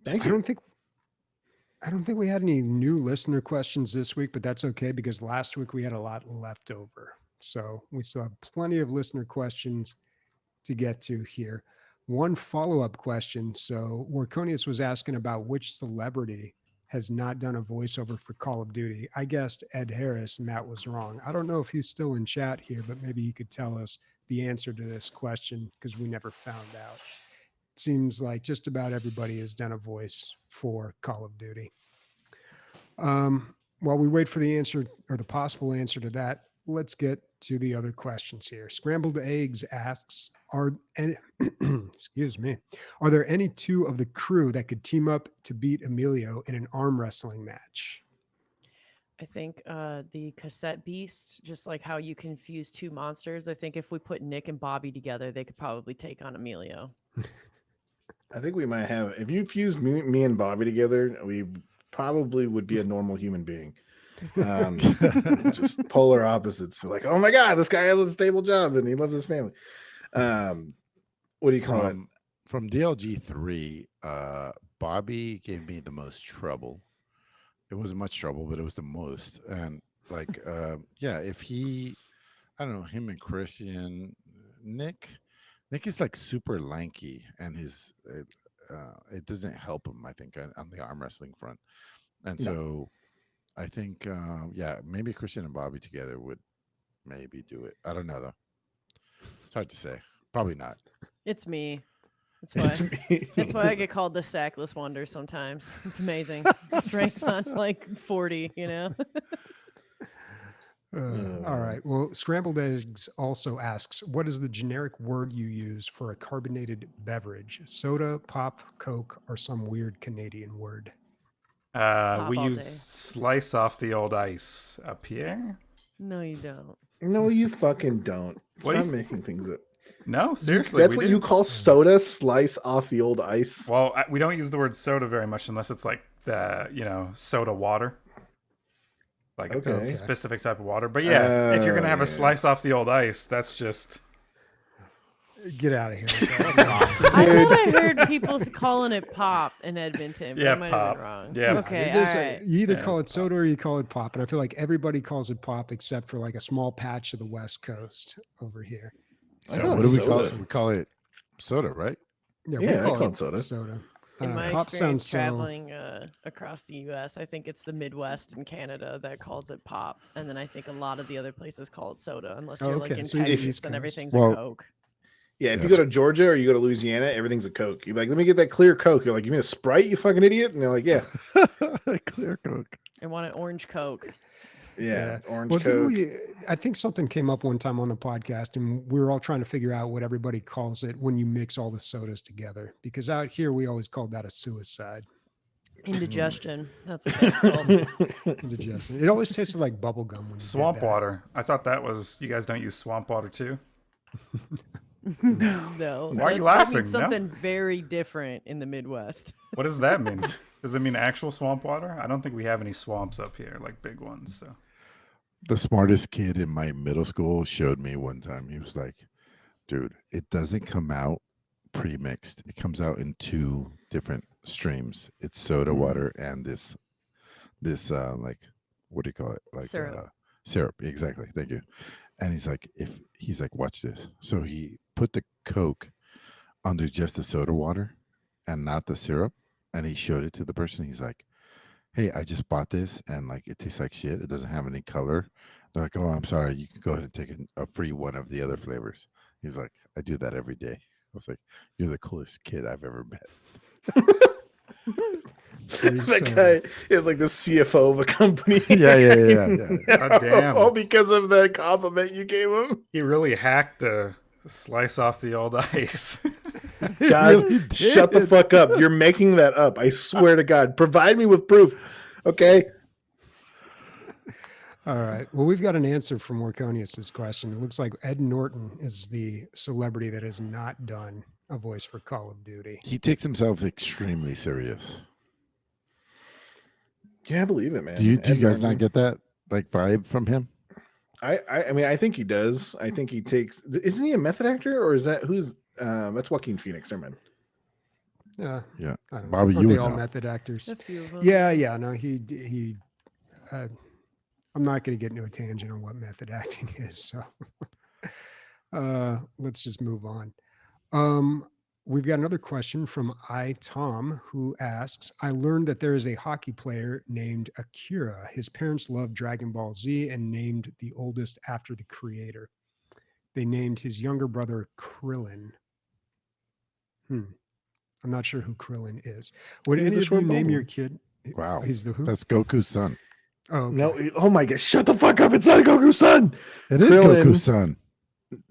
Thank I you. don't think we had any new listener questions this week, but that's okay because last week we had a lot left over. So we still have plenty of listener questions to get to here. One follow-up question. So Warconius was asking about which celebrity has not done a voiceover for Call of Duty. I guessed Ed Harris, and that was wrong. I don't know if he's still in chat here, but maybe he could tell us the answer to this question because we never found out. Seems like just about everybody has done a voice for Call of Duty. While we wait for the answer or the possible answer to that, let's get to the other questions here. Scrambled Eggs asks, excuse me, are there any two of the crew that could team up to beat Emilio in an arm wrestling match? I think the Cassette Beasts, just like how you can fuse two monsters, I think if we put Nick and Bobby together, they could probably take on Emilio. I think we might have. If you fuse me and Bobby together, we probably would be a normal human being. Just polar opposites. Like, oh my god, this guy has a stable job and he loves his family. What do you call it? From DLG 3, Bobby gave me the most trouble. It wasn't much trouble, but it was the most. And like, yeah, if he, I don't know, him and Christian, Nick is like super lanky, and it doesn't help him, I think, on the arm wrestling front. And so I think, yeah, maybe Christian and Bobby together would maybe do it. I don't know, though. It's hard to say. Probably not. It's me. That's why. me. That's why I get called the sackless wonder sometimes. It's amazing. Strength's on like 40, you know? All right. Well, Scrambled Eggs also asks, what is the generic word you use for a carbonated beverage? Soda, pop, Coke, or some weird Canadian word? We all use day. slice off the old ice up here. No, you don't. No, you fucking don't. What do Stop you making things up. No, seriously. That's we what do. you call soda, slice off the old ice. Well, we don't use the word soda very much unless it's like the, soda water. Like a Okay. specific type of water. But yeah, if you're going to have a slice off the old ice, that's just... Get out of here. I thought I heard people calling it pop in Edmonton. But Yeah, I might pop. have been wrong. Yeah. Okay, all There's right. you either Yeah, call it it's soda or you call it pop. And I feel like everybody calls it pop except for like a small patch of the West Coast over here. I So call what it do we call it? soda. We call it soda, right? Yeah, Yeah, I call it it soda. soda. In my Pop experience sounds so. traveling across the U.S., I think it's the Midwest and Canada that calls it pop, and then I think a lot of the other places call it soda, unless Oh, you're like okay, in so you're Texas, East then Coast. everything's Well, a Coke. Yeah, if you Yes. go to Georgia or you go to Louisiana, everything's a Coke. You're like, let me get that clear Coke. You're like, you mean a Sprite, you fucking idiot? And they're like, yeah. Clear Coke. I want an orange Coke. Yeah, orange Well, Coke. I think something came up one time on the podcast, and we were all trying to figure out what everybody calls it when you mix all the sodas together. Because out here, we always called that a suicide. Indigestion. That's what that's called. Indigestion. It always tasted like bubble gum when you did Swamp that. water. I thought that was... You guys don't use swamp water too? No. Why are you That laughing? means No? something very different in the Midwest. What does that mean? Does it mean actual swamp water? I don't think we have any swamps up here, like big ones. So The smartest kid in my middle school showed me one time. He was like, dude, it doesn't come out pre-mixed. It comes out in two different streams. It's soda water and this like, what do you call it? Like Syrup. Syrup. Exactly. Thank you. And he's like, watch this. So he put the Coke under just the soda water and not the syrup. And he showed it to the person. He's like, hey, I just bought this and like it tastes like shit. It doesn't have any color. They're like, oh, I'm sorry. You can go ahead and take a free one of the other flavors. He's like, I do that every day. I was like, you're the coolest kid I've ever met. That guy is like the CFO of a company. Yeah. God damn. All because of the compliment you gave him. he really hacked the slice off the old ice. God, really shut the did. fuck up. You're making that up. I swear to God. Provide me with proof. Okay. All right. Well, we've got an answer from Morconius's question. It looks like Ed Norton is the celebrity that has not done a voice for Call of Duty. He takes himself extremely serious. Yeah, I believe it, man. Do you Ed guys not Norton. get that like vibe from him? I mean, I think he does. I think he takes. Isn't he a method actor, or is that who's? That's Joaquin Phoenix. Never mind. Yeah. Yeah. I don't Bobby, know. you Aren't they would all know. method actors? A few of them. Yeah. No, he I'm not going to get into a tangent on what method acting is. So let's just move on. We've got another question from Tom, who asks, I learned that there is a hockey player named Akira. His parents loved Dragon Ball Z and named the oldest after the creator. They named his younger brother Krillin. I'm not sure who Krillin is. Would He's any the of you short name bald your one. kid? Wow. He's the who? That's Goku's son. Oh, okay. No. Oh my God! Shut the fuck up! It's not Goku's son. It is Krillin, Goku's son.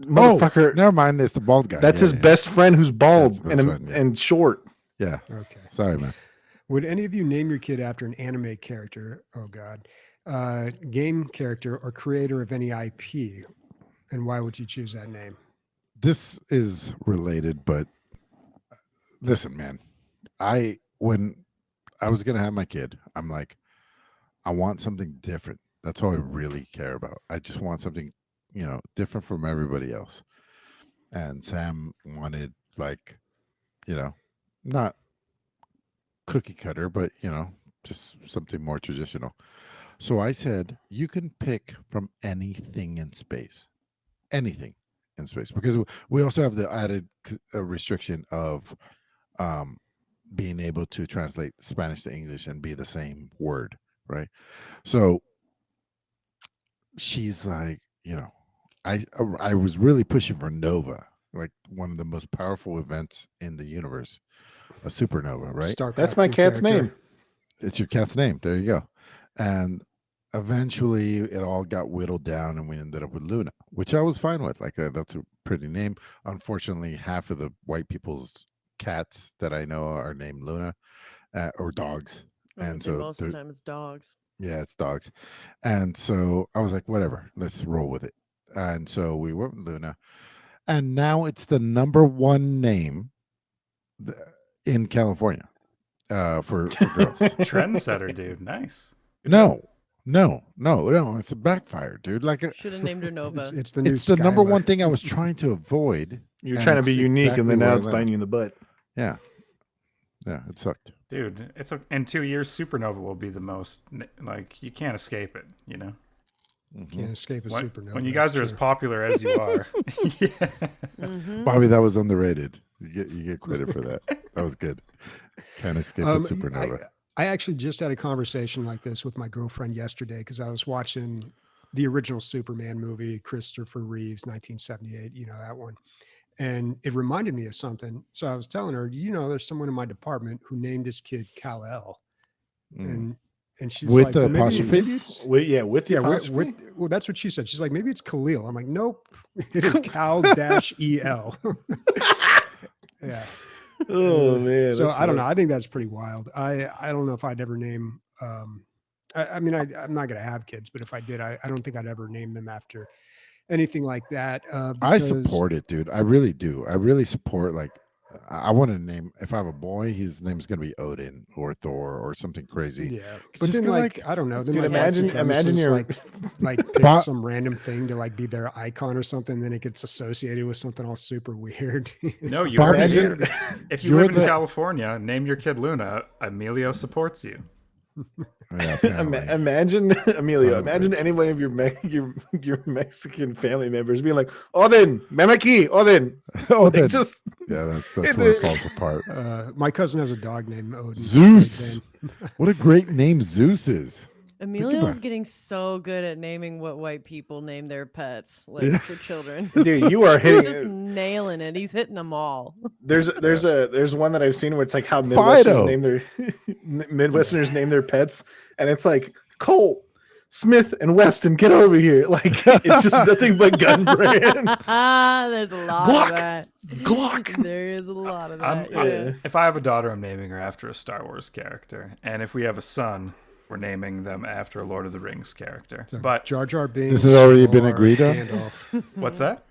Motherfucker. Never mind. It's the bald guy. That's Yeah, his yeah. best friend who's bald That's his best friend, yeah. and short. Yeah. Okay. Sorry, man. Would any of you name your kid after an anime character? Oh God, game character or creator of any IP? And why would you choose that name? This is related, but listen, man. When I was gonna have my kid, I'm like, I want something different. That's all I really care about. I just want something, different from everybody else. And Sam wanted like, not cookie cutter, but just something more traditional. So I said, you can pick from anything in space, because we also have the added restriction of being able to translate Spanish to English and be the same word, right? So she's like, I was really pushing for Nova, like one of the most powerful events in the universe, a supernova, right? StarCraft That's my 2 cat's character. name. It's your cat's name. There you go. And eventually it all got whittled down and we ended up with Luna, which I was fine with. Like that's a pretty name. Unfortunately, half of the white people's cats that I know are named Luna or dogs. And so most of the time it's dogs. yeah, it's dogs. And so I was like, whatever, let's roll with it. And so we went with Luna. And now it's the -- name in California for girls. Trendsetter, dude. Nice. No, it's a backfire, dude. Like Should have named her Nova. It's the new it's the number Skylar. one thing I was trying to avoid. You're and trying to be it's unique, exactly and then where now I it's landed. biting you in the butt. Yeah, it sucked. Dude, in 2 years, Supernova will be the most, like, you can't escape it, Can't escape a supernova. When you guys that's are as true. popular as you are. Yeah. Bobby, that was underrated. You get credit for that. That was good. Can't escape a supernova. I actually just had a conversation like this with my girlfriend yesterday because I was watching the original Superman movie, Christopher Reeves, 1978, that one. And it reminded me of something. So I was telling her, there's someone in my department who named his kid Kal-El. And she's With like, the well, apostrophe? maybe it's With the with, apostrophe? well, that's what she said. She's like, maybe it's Khalil. I'm like, nope, it is Cal-El. Yeah. Oh man. So that's I don't know. rough. I think that's pretty wild. I don't know if I'd ever name. I mean, I'm not going to have kids, but if I did, I don't think I'd ever name them after anything like that. I Because support it, dude. I really do. I really support, like, I want to name, if I have a boy, his name's going to be Odin or Thor or something crazy. yeah, It's but just then gonna, like I don't know. Then Dude, like white imagine supremacists, your like pick But- some random thing to like be their icon or something. Then it gets associated with something all super weird. No, you Bobby, heard imagine it. If you you're live in the- California, name your kid Luna. Emilio supports you. Yeah, apparently. imagine Emilio. Son of a Imagine bitch. any one of your Mexican family members being like, Odin, Memaki, Odin. Oh, Like, then, just yeah, that's in where it the- falls apart. My cousin has a dog named Odin. Zeus. Big Ben. What a great name Zeus is. Emilio's about it. getting so good at naming what white people name their pets, like Yeah. for children. Dude, you are He's hitting just it. nailing it. He's hitting them all. There's one that I've seen where it's like how Fido. Midwesterners name their pets, and it's like Colt, Smith, and Weston, get over here. Like it's just nothing but gun brands. There's a lot Glock. of that. Glock. There is a lot of I'm, that. I'm- Yeah. if I have a daughter, I'm naming her after a Star Wars character, and if we have a son, we're naming them after a Lord of the Rings character. So But Jar Jar Binks. This has already been or agreed on? Gandalf. what's that?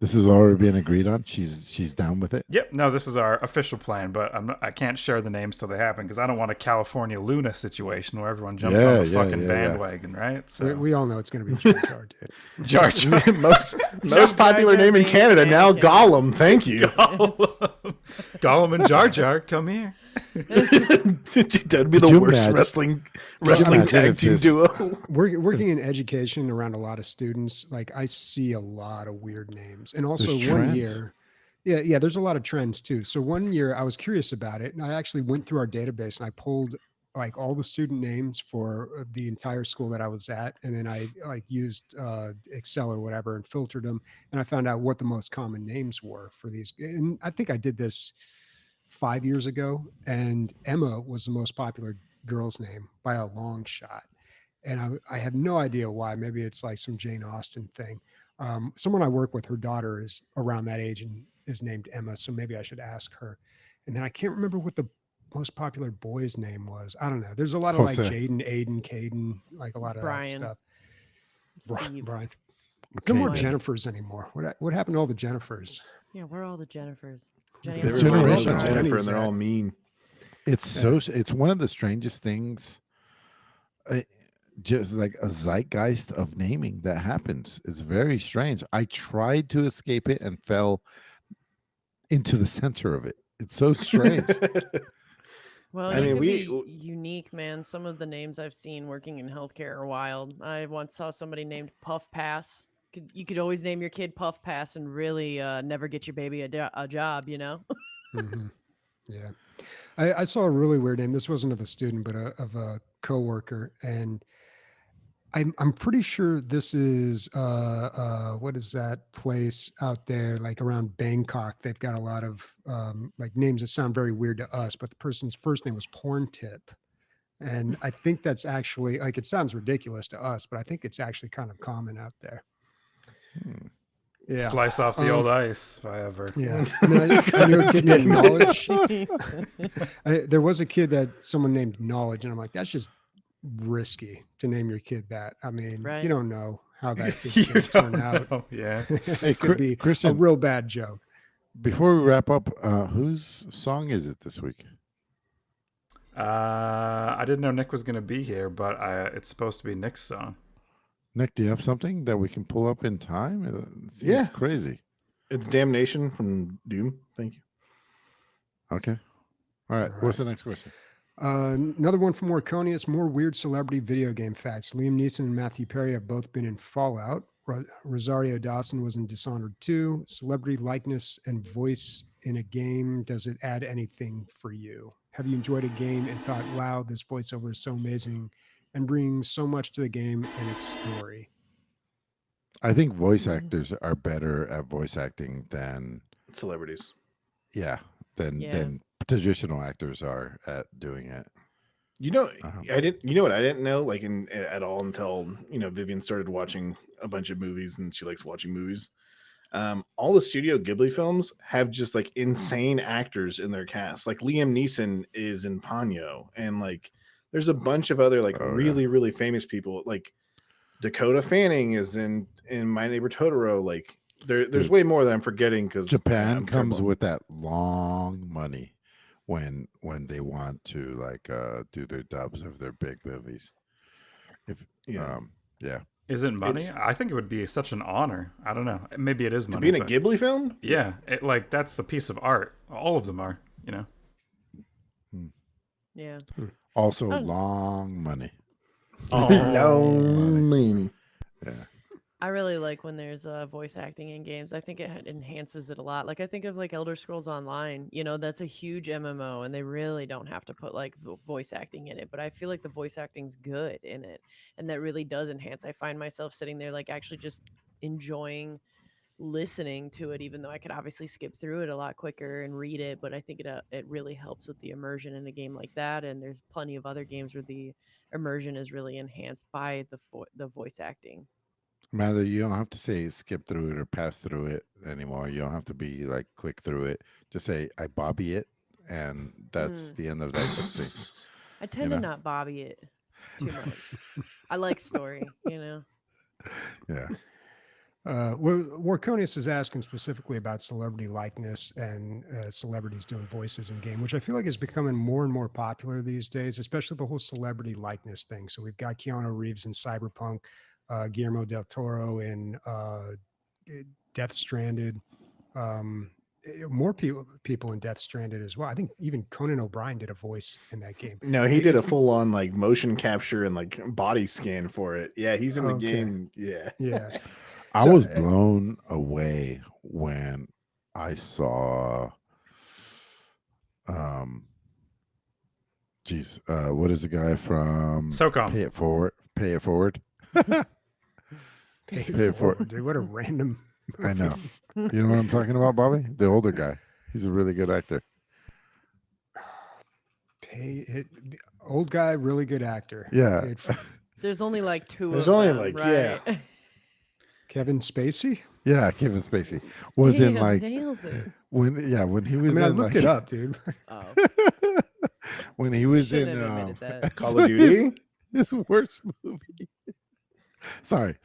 This has already been agreed on. She's down with it. Yep, no, this is our official plan, but I can't share the names till they happen because I don't want a California Luna situation where everyone jumps Yeah, on the yeah, fucking yeah. bandwagon, right? So We all know it's going to be Jar Jar, dude. Jar Jar. Most popular Jar Jar name in Binks, Canada now, Anakin. Gollum. Thank you. Gollum and Jar Jar, come here. That'd be the you worst imagine- wrestling imagine tag if team this- duo. Working in education around a lot of students, like I see a lot of weird names. And also There's one trends. year, yeah, there's a lot of trends too. So one year I was curious about it, and I actually went through our database and I pulled like all the student names for the entire school that I was at, and then I like used Excel or whatever and filtered them, and I found out what the most common names were for these. And I think I did this 5 years ago, and Emma was the most popular girl's name by a long shot. And I have no idea why. Maybe it's like some Jane Austen thing. Someone I work with, her daughter is around that age and is named Emma, so maybe I should ask her. And then I can't remember what the most popular boy's name was. I don't know. There's a lot of like Jose. Jaden, Aiden, Caden, like a lot of Brian. that stuff. Steve. Brian. No more Okay, Jennifers anymore. What happened to all the Jennifers? Yeah, where are all the Jennifers? Jenny They It's were Elfman. all generational. Jennifer, and they're Jenny's all mean. It's so. It's one of the strangest things. Just like a zeitgeist of naming that happens. It's very strange. I tried to escape it and fell into the center of it. It's so strange. Well, I you mean, can we- be unique, man. Some of the names I've seen working in healthcare are wild. I once saw somebody named Puff Pass. You could always name your kid Puff Pass and really never get your baby a job, you know? Mhm. Yeah. I saw a really weird name. This wasn't of a student, but of a coworker. And I'm pretty sure this is what is that place out there like around Bangkok? They've got a lot of like names that sound very weird to us, but the person's first name was Porn Tip. And I think that's actually like it sounds ridiculous to us, but I think it's actually kind of common out there. Hmm. Yeah. Slice off the old ice if I ever. Yeah. And then I knew a kid named Knowledge. Jeez. There was a kid that someone named Knowledge, and I'm like, that's just risky to name your kid that. I mean, Right. you don't know how that kid's You going to turn don't out. know. Yeah. It could be a Christian, real bad joke. before we wrap up, whose song is it this week? I didn't know Nick was going to be here, but it's supposed to be Nick's song. Nick, do you have something that we can pull up in time? It seems Yeah. crazy. It's Damnation from Doom. Thank you. Okay. All right. All What's right. the next question? Another one from Orconius, more weird celebrity video game facts. Liam Neeson and Matthew Perry have both been in Fallout. Rosario Dawson was in Dishonored 2. Celebrity likeness and voice in a game, does it add anything for you? Have you enjoyed a game and thought, wow, this voiceover is so amazing and brings so much to the game and its story? I think voice actors are better at voice acting than Celebrities. than traditional actors are at doing it. You know, Uh-huh. I didn't. You know what? I didn't know like at all until Vivian started watching a bunch of movies, and she likes watching movies. All the Studio Ghibli films have just like insane actors in their cast. Like Liam Neeson is in Ponyo, and like there's a bunch of other like Oh, yeah. really famous people. Like Dakota Fanning is in My Neighbor Totoro. Like there's Dude. way more that I'm forgetting because Japan comes with that long money when they want to like do their dubs of their big movies. If Yeah. yeah. Is it money? It's- I think it would be such an honor. I don't know. Maybe it is to money. be in a but Ghibli film. yeah, like that's a piece of art. All of them are, you know. Yeah. Also Oh. long money. Oh, money. Yeah. I really like when there's voice acting in games. I think it enhances it a lot. Like I think of like Elder Scrolls Online. You know, that's a huge MMO, and they really don't have to put like voice acting in it. But I feel like the voice acting's good in it, and that really does enhance. I find myself sitting there like actually just enjoying listening to it, even though I could obviously skip through it a lot quicker and read it. But I think it really helps with the immersion in a game like that. And there's plenty of other games where the immersion is really enhanced by the voice acting. Mather, you don't have to say skip through it or pass through it anymore. You don't have to be like click through it. Just say I Bobby it, and that's the end of that cutscene. I tend to not Bobby it too much. I like story, you know. Yeah. Warconius is asking specifically about celebrity likeness and celebrities doing voices in game, which I feel like is becoming more and more popular these days, especially the whole celebrity likeness thing. So we've got Keanu Reeves in Cyberpunk, Guillermo del Toro in Death Stranded, more people in Death Stranded as well. I think even Conan O'Brien did a voice in that game. No, he did a full on like motion capture and like body scan for it. Yeah, he's in the game. Yeah. Yeah. I was blown away when I saw what is the guy from SOCOM. Pay It Forward? Pay It Forward. Pay it forward, dude. What a random. I know. You know what I'm talking about, Bobby? The older guy. He's a really good actor. The old guy, really good actor. Yeah. There's only like two There's of only them, like, right? yeah. Kevin Spacey. Yeah, Kevin Spacey was in like nails it. when he was. I in, looked like, it up, dude. Oh, when he was shouldn't in have admitted that. Call of Duty. his worst movie. Sorry,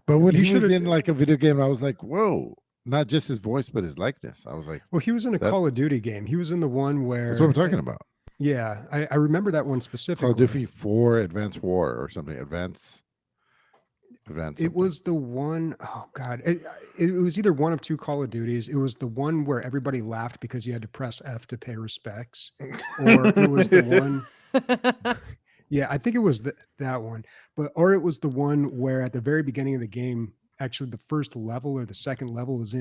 but when he was in like a video game, I was like, whoa! Not just his voice, but his likeness. I was like, well, he was in a Call of Duty game. He was in the one where. that's what I'm talking about. Yeah, I remember that one specifically. Call of Duty 4 Advanced War or something. Advanced. It was the one, oh God. It was either one of two Call of Duties. It was the one where everybody laughed because you had to press F to pay respects. Or it was the one. Yeah, I think it was that one. Or it was the one where at the very beginning of the game, actually the first level or the second level is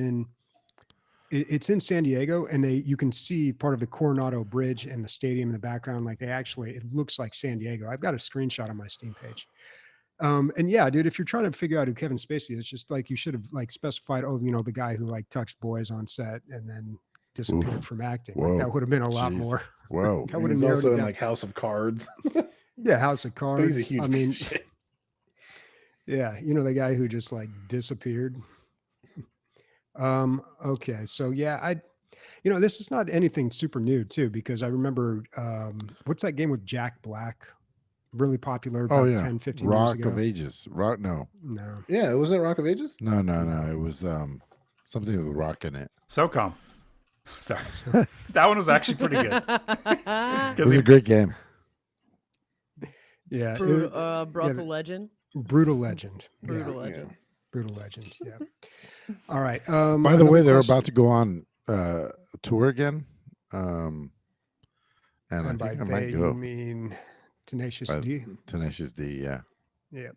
it's in San Diego, and you can see part of the Coronado Bridge and the stadium in the background. Like it looks like San Diego. I've got a screenshot on my Steam page. And yeah, dude, if you're trying to figure out who Kevin Spacey is, just like you should have like specified, the guy who like touched boys on set and then disappeared from acting. Like, that would have been a lot more. Whoa. That would He's have also in down. like House of Cards. Yeah, House of Cards. He's a huge I mean, shit. yeah, the guy who just like disappeared. Okay, so yeah, this is not anything super new too, because I remember what's that game with Jack Black? Really popular about 10, 15 years ago. Rock of Ages. No. Yeah, wasn't it Rock of Ages? No. It was something with rock in it. SOCOM. Sorry. That one was actually pretty good. It was a great game. Yeah. Brothel Legend. Brutal Legend. Brutal Legend. Yeah. Brutal Legend. Yeah. All right. By the way, they're about to go on a tour again. And I by think I they, might go. you mean Tenacious D? Tenacious D, yeah. Yeah.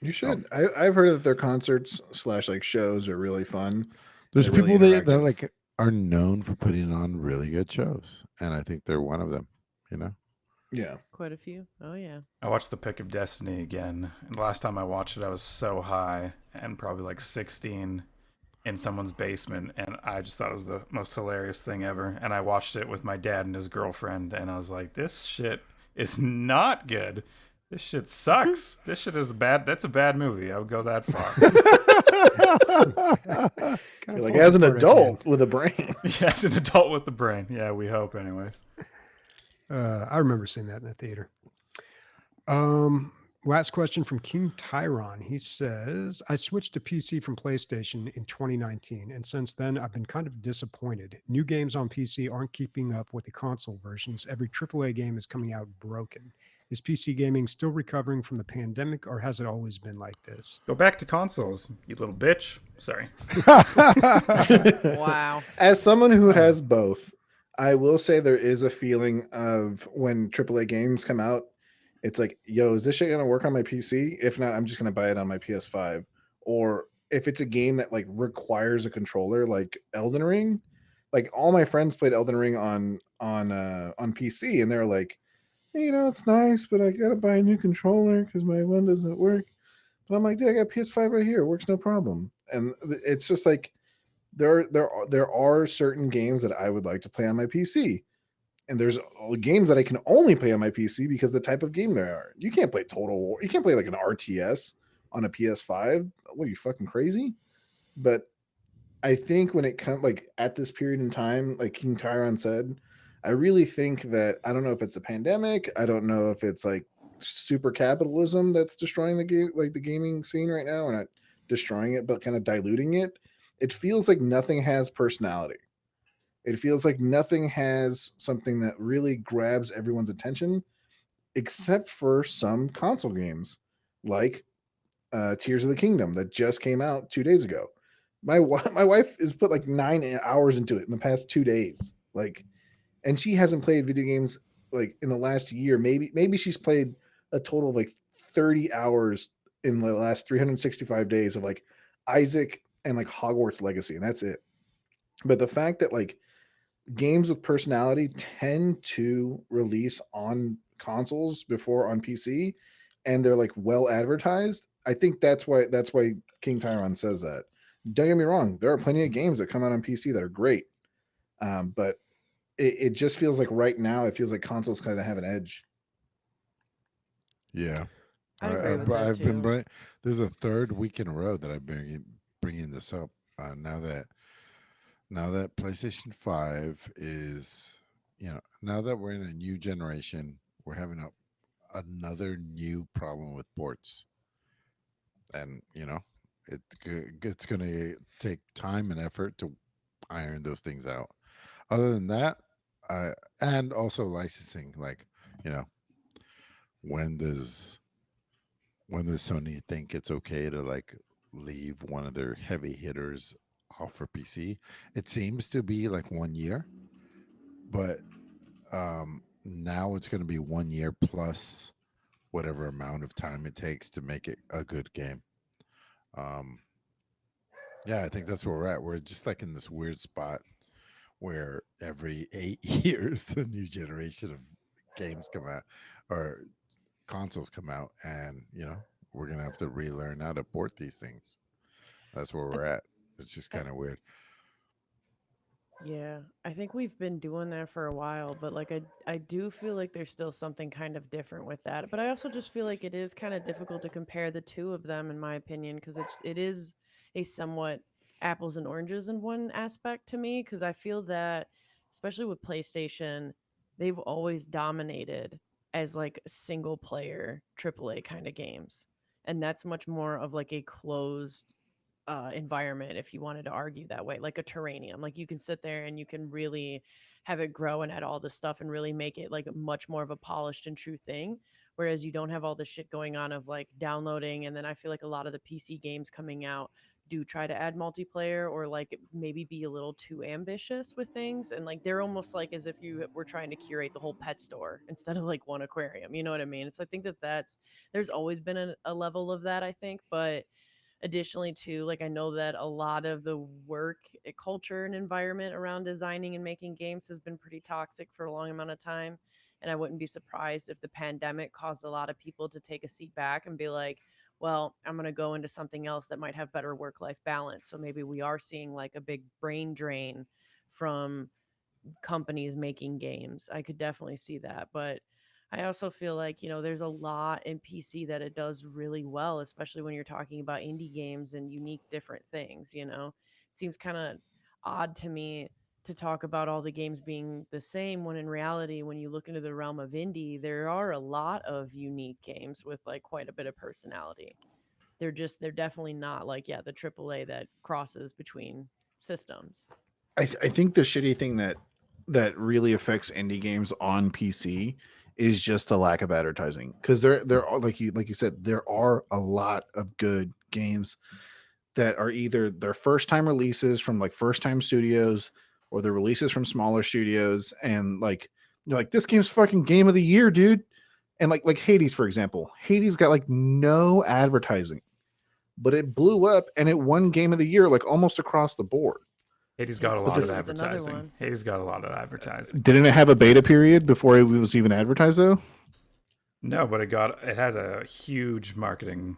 You should. I've heard that their concerts / like shows are really fun. There's They're people really that like are known for putting on really good shows, and I think they're one of them. Yeah. Quite a few. Oh yeah. I watched The Pick of Destiny again. And last time I watched it, I was so high and probably like 16 in someone's basement. And I just thought it was the most hilarious thing ever. And I watched it with my dad and his girlfriend. And I was like, this shit is not good. This shit sucks. This shit is bad. That's a bad movie. I would go that far. Like as an adult with a brain. Yeah, as an adult with the brain. Yeah, we hope anyways. I remember seeing that in the theater. Last question from King Tyron. He says, I switched to PC from PlayStation in 2019, and since then I've been kind of disappointed. New games on PC aren't keeping up with the console versions. Every AAA game is coming out broken. Is PC gaming still recovering from the pandemic, or has it always been like this? Go back to consoles, you little bitch. Sorry. Wow. As someone who has both, I will say there is a feeling of when AAA games come out, it's like, yo, is this shit gonna work on my PC? If not, I'm just gonna buy it on my PS5. Or if it's a game that like requires a controller, like Elden Ring, like all my friends played Elden Ring on PC, and they're like, hey, you know, it's nice, but I gotta buy a new controller because my one doesn't work. But I'm like, dude, I got PS5 right here, it works no problem. And it's just like there are certain games that I would like to play on my PC, and there's games that I can only play on my PC because the type of game they are. You can't play Total War. You can't play like an RTS on a PS5. What are you fucking crazy? But I think when it comes like at this period in time, like King Tyron said, I really think that I don't know if it's a pandemic. I don't know if it's like super capitalism that's destroying the game, like the gaming scene right now, or not destroying it, but kind of diluting it. It feels like nothing has personality. It feels like nothing has something that really grabs everyone's attention, except for some console games, like Tears of the Kingdom that just came out 2 days ago. My wife has put like 9 hours into it in the past 2 days. Like, and she hasn't played video games like in the last year. Maybe she's played a total of like 30 hours in the last 365 days of like Isaac and like Hogwarts Legacy, and that's it. But the fact that like games with personality tend to release on consoles before on PC, and they're like well advertised. I think that's why King Tyron says that. Don't get me wrong, there are plenty of games that come out on PC that are great, but it just feels like right now it feels like consoles kind of have an edge. Yeah. I agree with that I've been too. there's a third week in a row that I've been bringing this up. Now that PlayStation 5 is, now that we're in a new generation, we're having another new problem with ports. And, it's going to take time and effort to iron those things out. Other than that, and also licensing, like, you know, when does Sony think it's okay to like leave one of their heavy hitters off for PC? It seems to be like 1 year, but now it's going to be 1 year plus whatever amount of time it takes to make it a good game. Um, yeah, I think that's where we're at. We're just like in this weird spot where every 8 years a new generation of games come out or consoles come out, and we're gonna have to relearn how to port these things. That's where I, we're at. It's just kind of weird. Yeah, I think we've been doing that for a while, but like I do feel like there's still something kind of different with that. But I also just feel like it is kind of difficult to compare the two of them in my opinion because it is a somewhat apples and oranges in one aspect to me because I feel that especially with PlayStation, they've always dominated as like single player AAA kind of games. And that's much more of like a closed environment if you wanted to argue that way, like a terranium. Like you can sit there and you can really have it grow and add all this stuff and really make it like much more of a polished and true thing. Whereas you don't have all this shit going on of like downloading. And then I feel like a lot of the PC games coming out do try to add multiplayer or like maybe be a little too ambitious with things. And like they're almost like as if you were trying to curate the whole pet store instead of like one aquarium. You know what I mean? So I think that's there's always been a level of that, I think. But additionally too, like I know that a lot of the work culture and environment around designing and making games has been pretty toxic for a long amount of time, and I wouldn't be surprised if the pandemic caused a lot of people to take a seat back and be like, well, I'm going to go into something else that might have better work life balance. So maybe we are seeing like a big brain drain from companies making games. I could definitely see that. But I also feel like, there's a lot in PC that it does really well, especially when you're talking about indie games and unique different things. It seems kind of odd to me to talk about all the games being the same, when in reality, when you look into the realm of indie, there are a lot of unique games with like quite a bit of personality. They're definitely not like, yeah, the AAA that crosses between systems. I think the shitty thing that really affects indie games on PC is just the lack of advertising, because there are, like you said, there are a lot of good games that are either their first time releases from like first time studios, or the releases from smaller studios, and like you're like, this game's fucking game of the year, dude. And like Hades, for example, Hades got like no advertising, but it blew up and it won game of the year like almost across the board. Hades got a Takes lot Two of is another advertising. one. Hades got a lot of advertising. Didn't it have a beta period before it was even advertised though? No, but it had a huge marketing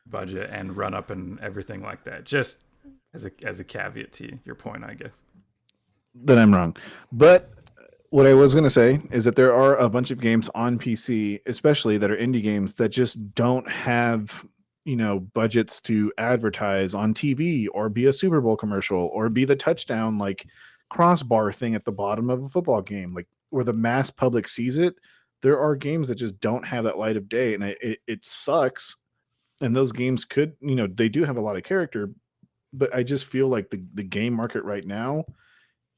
budget and run up and everything like that. Just as a caveat to your point, I guess. Then I'm wrong. But what I was going to say is that there are a bunch of games on PC, especially that are indie games, that just don't have, budgets to advertise on TV or be a Super Bowl commercial or be the touchdown like crossbar thing at the bottom of a football game, like where the mass public sees it. There are games that just don't have that light of day, and it sucks. And those games could, they do have a lot of character, but I just feel like the game market right now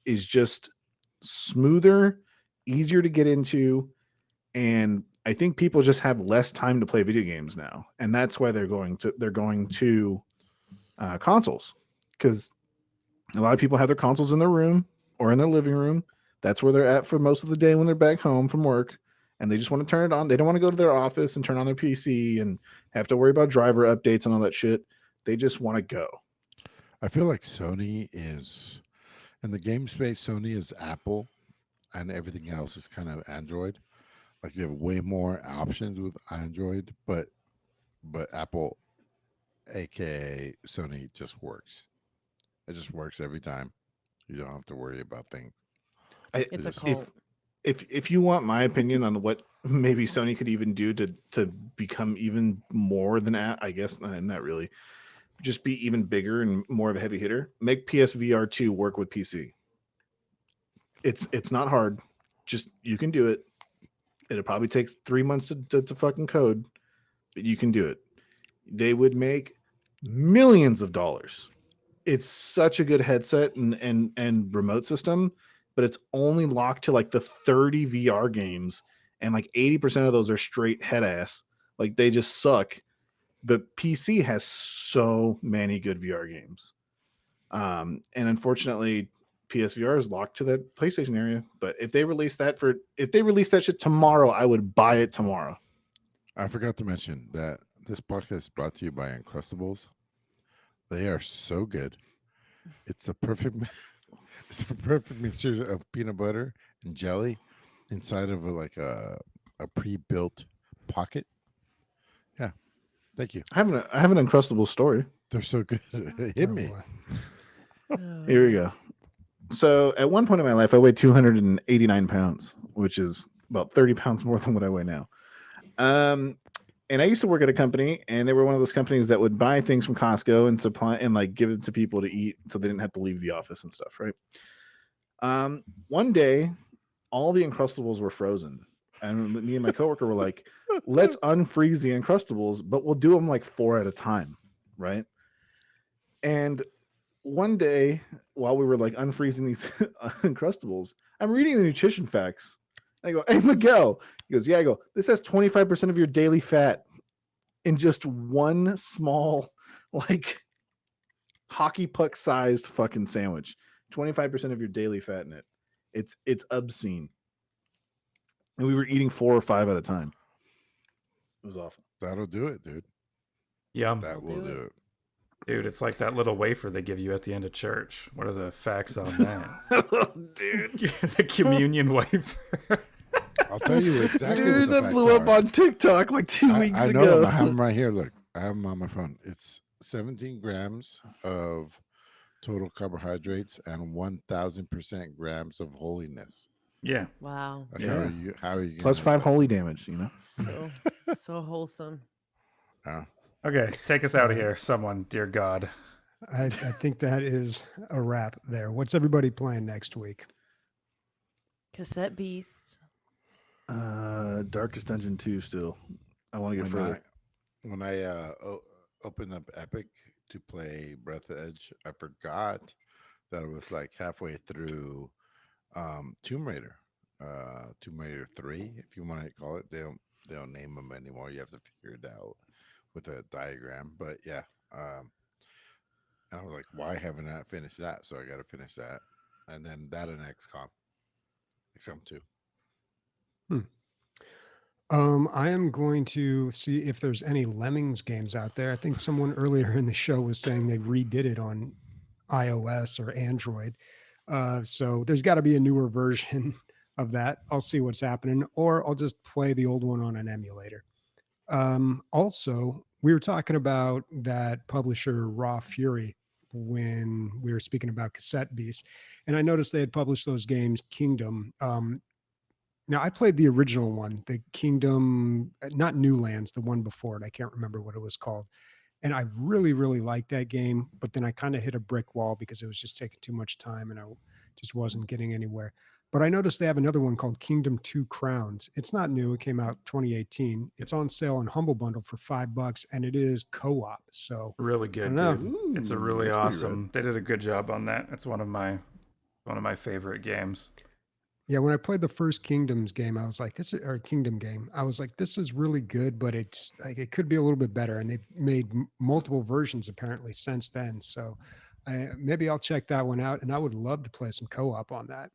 is just smoother, easier to get into, and I think people just have less time to play video games now, and that's why they're going to consoles, because a lot of people have their consoles in their room or in their living room. That's where they're at for most of the day when they're back home from work, and they just want to turn it on. They don't want to go to their office and turn on their PC and have to worry about driver updates and all that shit. They just want to go. I feel like Sony is, in the game space, Sony is Apple, and everything else is kind of Android. Like you have way more options with Android, but Apple, aka Sony, just works. It just works every time. You don't have to worry about things. It's a cult. If you want my opinion on what maybe Sony could even do to become even more than I guess not really, just be even bigger and more of a heavy hitter, make PSVR 2 work with PC. It's not hard. Just you can do it. It'll probably take 3 months to fucking code, but you can do it. They would make millions of dollars. It's such a good headset and remote system, but it's only locked to like the 30 VR games, and like 80% of those are straight head ass. Like they just suck. But PC has so many good VR games. And unfortunately, PSVR is locked to that PlayStation area. But if they release that shit tomorrow, I would buy it tomorrow. I forgot to mention that this podcast is brought to you by Uncrustables. They are so good. It's a perfect mixture of peanut butter and jelly inside of a pre-built pocket. Yeah. Thank you. I have an Uncrustable story. They're so good. Hit me. Oh, Here we go. So at one point in my life, I weighed 289 pounds, which is about 30 pounds more than what I weigh now. And I used to work at a company, and they were one of those companies that would buy things from Costco and supply and like give it to people to eat, so they didn't have to leave the office and stuff, right? One day, all the Uncrustables were frozen, and me and my coworker were like, "Let's unfreeze the Uncrustables, but we'll do them like 4 at a time, right?" And one day, while we were like unfreezing these Uncrustables, I'm reading the nutrition facts. And I go, "Hey, Miguel." He goes, "Yeah." I go, "This has 25% of your daily fat in just one small, like, hockey puck sized fucking sandwich. 25% of your daily fat in it. It's obscene." And we were eating 4 or 5 at a time. It was awful. That'll do it, dude. Yum. That will do it. Dude, it's like that little wafer they give you at the end of church. What are the facts on that? Dude. The communion wafer. I'll tell you exactly. Dude, what the that facts blew up are. on TikTok like 2 weeks I know ago. them. I have them right here. Look, I have them on my phone. It's 17 grams of total carbohydrates and 1,000% grams of holiness. Yeah. wow. Like, Yeah. How are you Plus gonna- 5 holy damage, you know? So wholesome. Oh. Okay, take us out of here, someone, dear God. I think that is a wrap there. What's everybody playing next week? Cassette Beasts. Darkest Dungeon 2 still. I want to get further. When I opened up Epic to play Breathedge, I forgot that it was like halfway through Tomb Raider. Tomb Raider 3, if you want to call it. They don't name them anymore. You have to figure it out with a diagram. But yeah, and I was like, why haven't I finished that? So I got to finish that, and then that and XCOM 2. I am going to see if there's any Lemmings games out there. I think someone earlier in the show was saying they redid it on iOS or Android. So there's got to be a newer version of that. I'll see what's happening, or I'll just play the old one on an emulator. Also, we were talking about that publisher Raw Fury when we were speaking about Cassette Beasts, and I noticed they had published those games, Kingdom. Now, I played the original one, the Kingdom, not New Lands, the one before it. I can't remember what it was called. And I really, really liked that game. But then I kind of hit a brick wall because it was just taking too much time and I just wasn't getting anywhere. But I noticed they have another one called Kingdom 2 Crowns. It's not new. It came out 2018. It's on sale on Humble Bundle for $5, and it is co-op. So Really good, dude. It's a really awesome. They did a good job on that. It's one of my favorite games. yeah, when I played the first Kingdoms game, I was like, Kingdom game. I was like, this is really good, but it's like it could be a little bit better. And they've made multiple versions apparently since then. So maybe I'll check that one out. And I would love to play some co-op on that.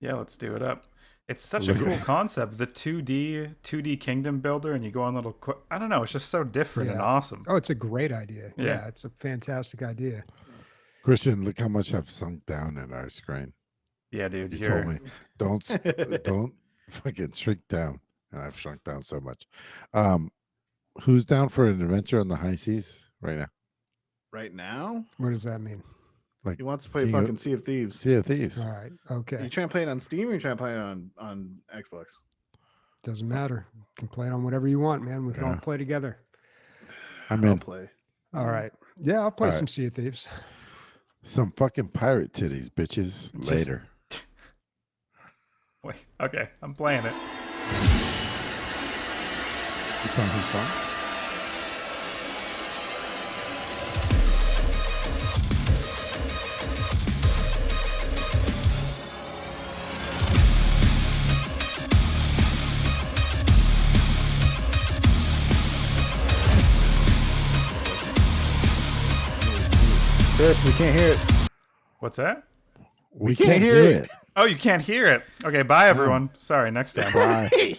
Yeah, let's do it up. It's such a cool concept, the 2D kingdom builder, and you go on little. I don't know. It's just so different and awesome. Oh, it's a great idea. Yeah. Yeah, it's a fantastic idea. Christian, look how much I've sunk down in our screen. Yeah, dude. You told me don't fucking shrink down, and I've shrunk down so much. Who's down for an adventure on the high seas right now? Right now? What does that mean? Like He wants to play fucking Sea of Thieves. Sea of Thieves. All right. Okay. You trying to play it on Steam or you trying to play it on Xbox? Doesn't matter. You can play it on whatever you want, man. We can all play together. I'm I'll in. play. All right. Yeah, I'll play All some right. Sea of Thieves. Some fucking pirate titties, bitches. Later. Wait, okay, I'm playing it. It's on his phone. Chris, we can't hear it. What's that? We can't hear it. Oh, you can't hear it. Okay, bye everyone. Sorry, next time. Bye.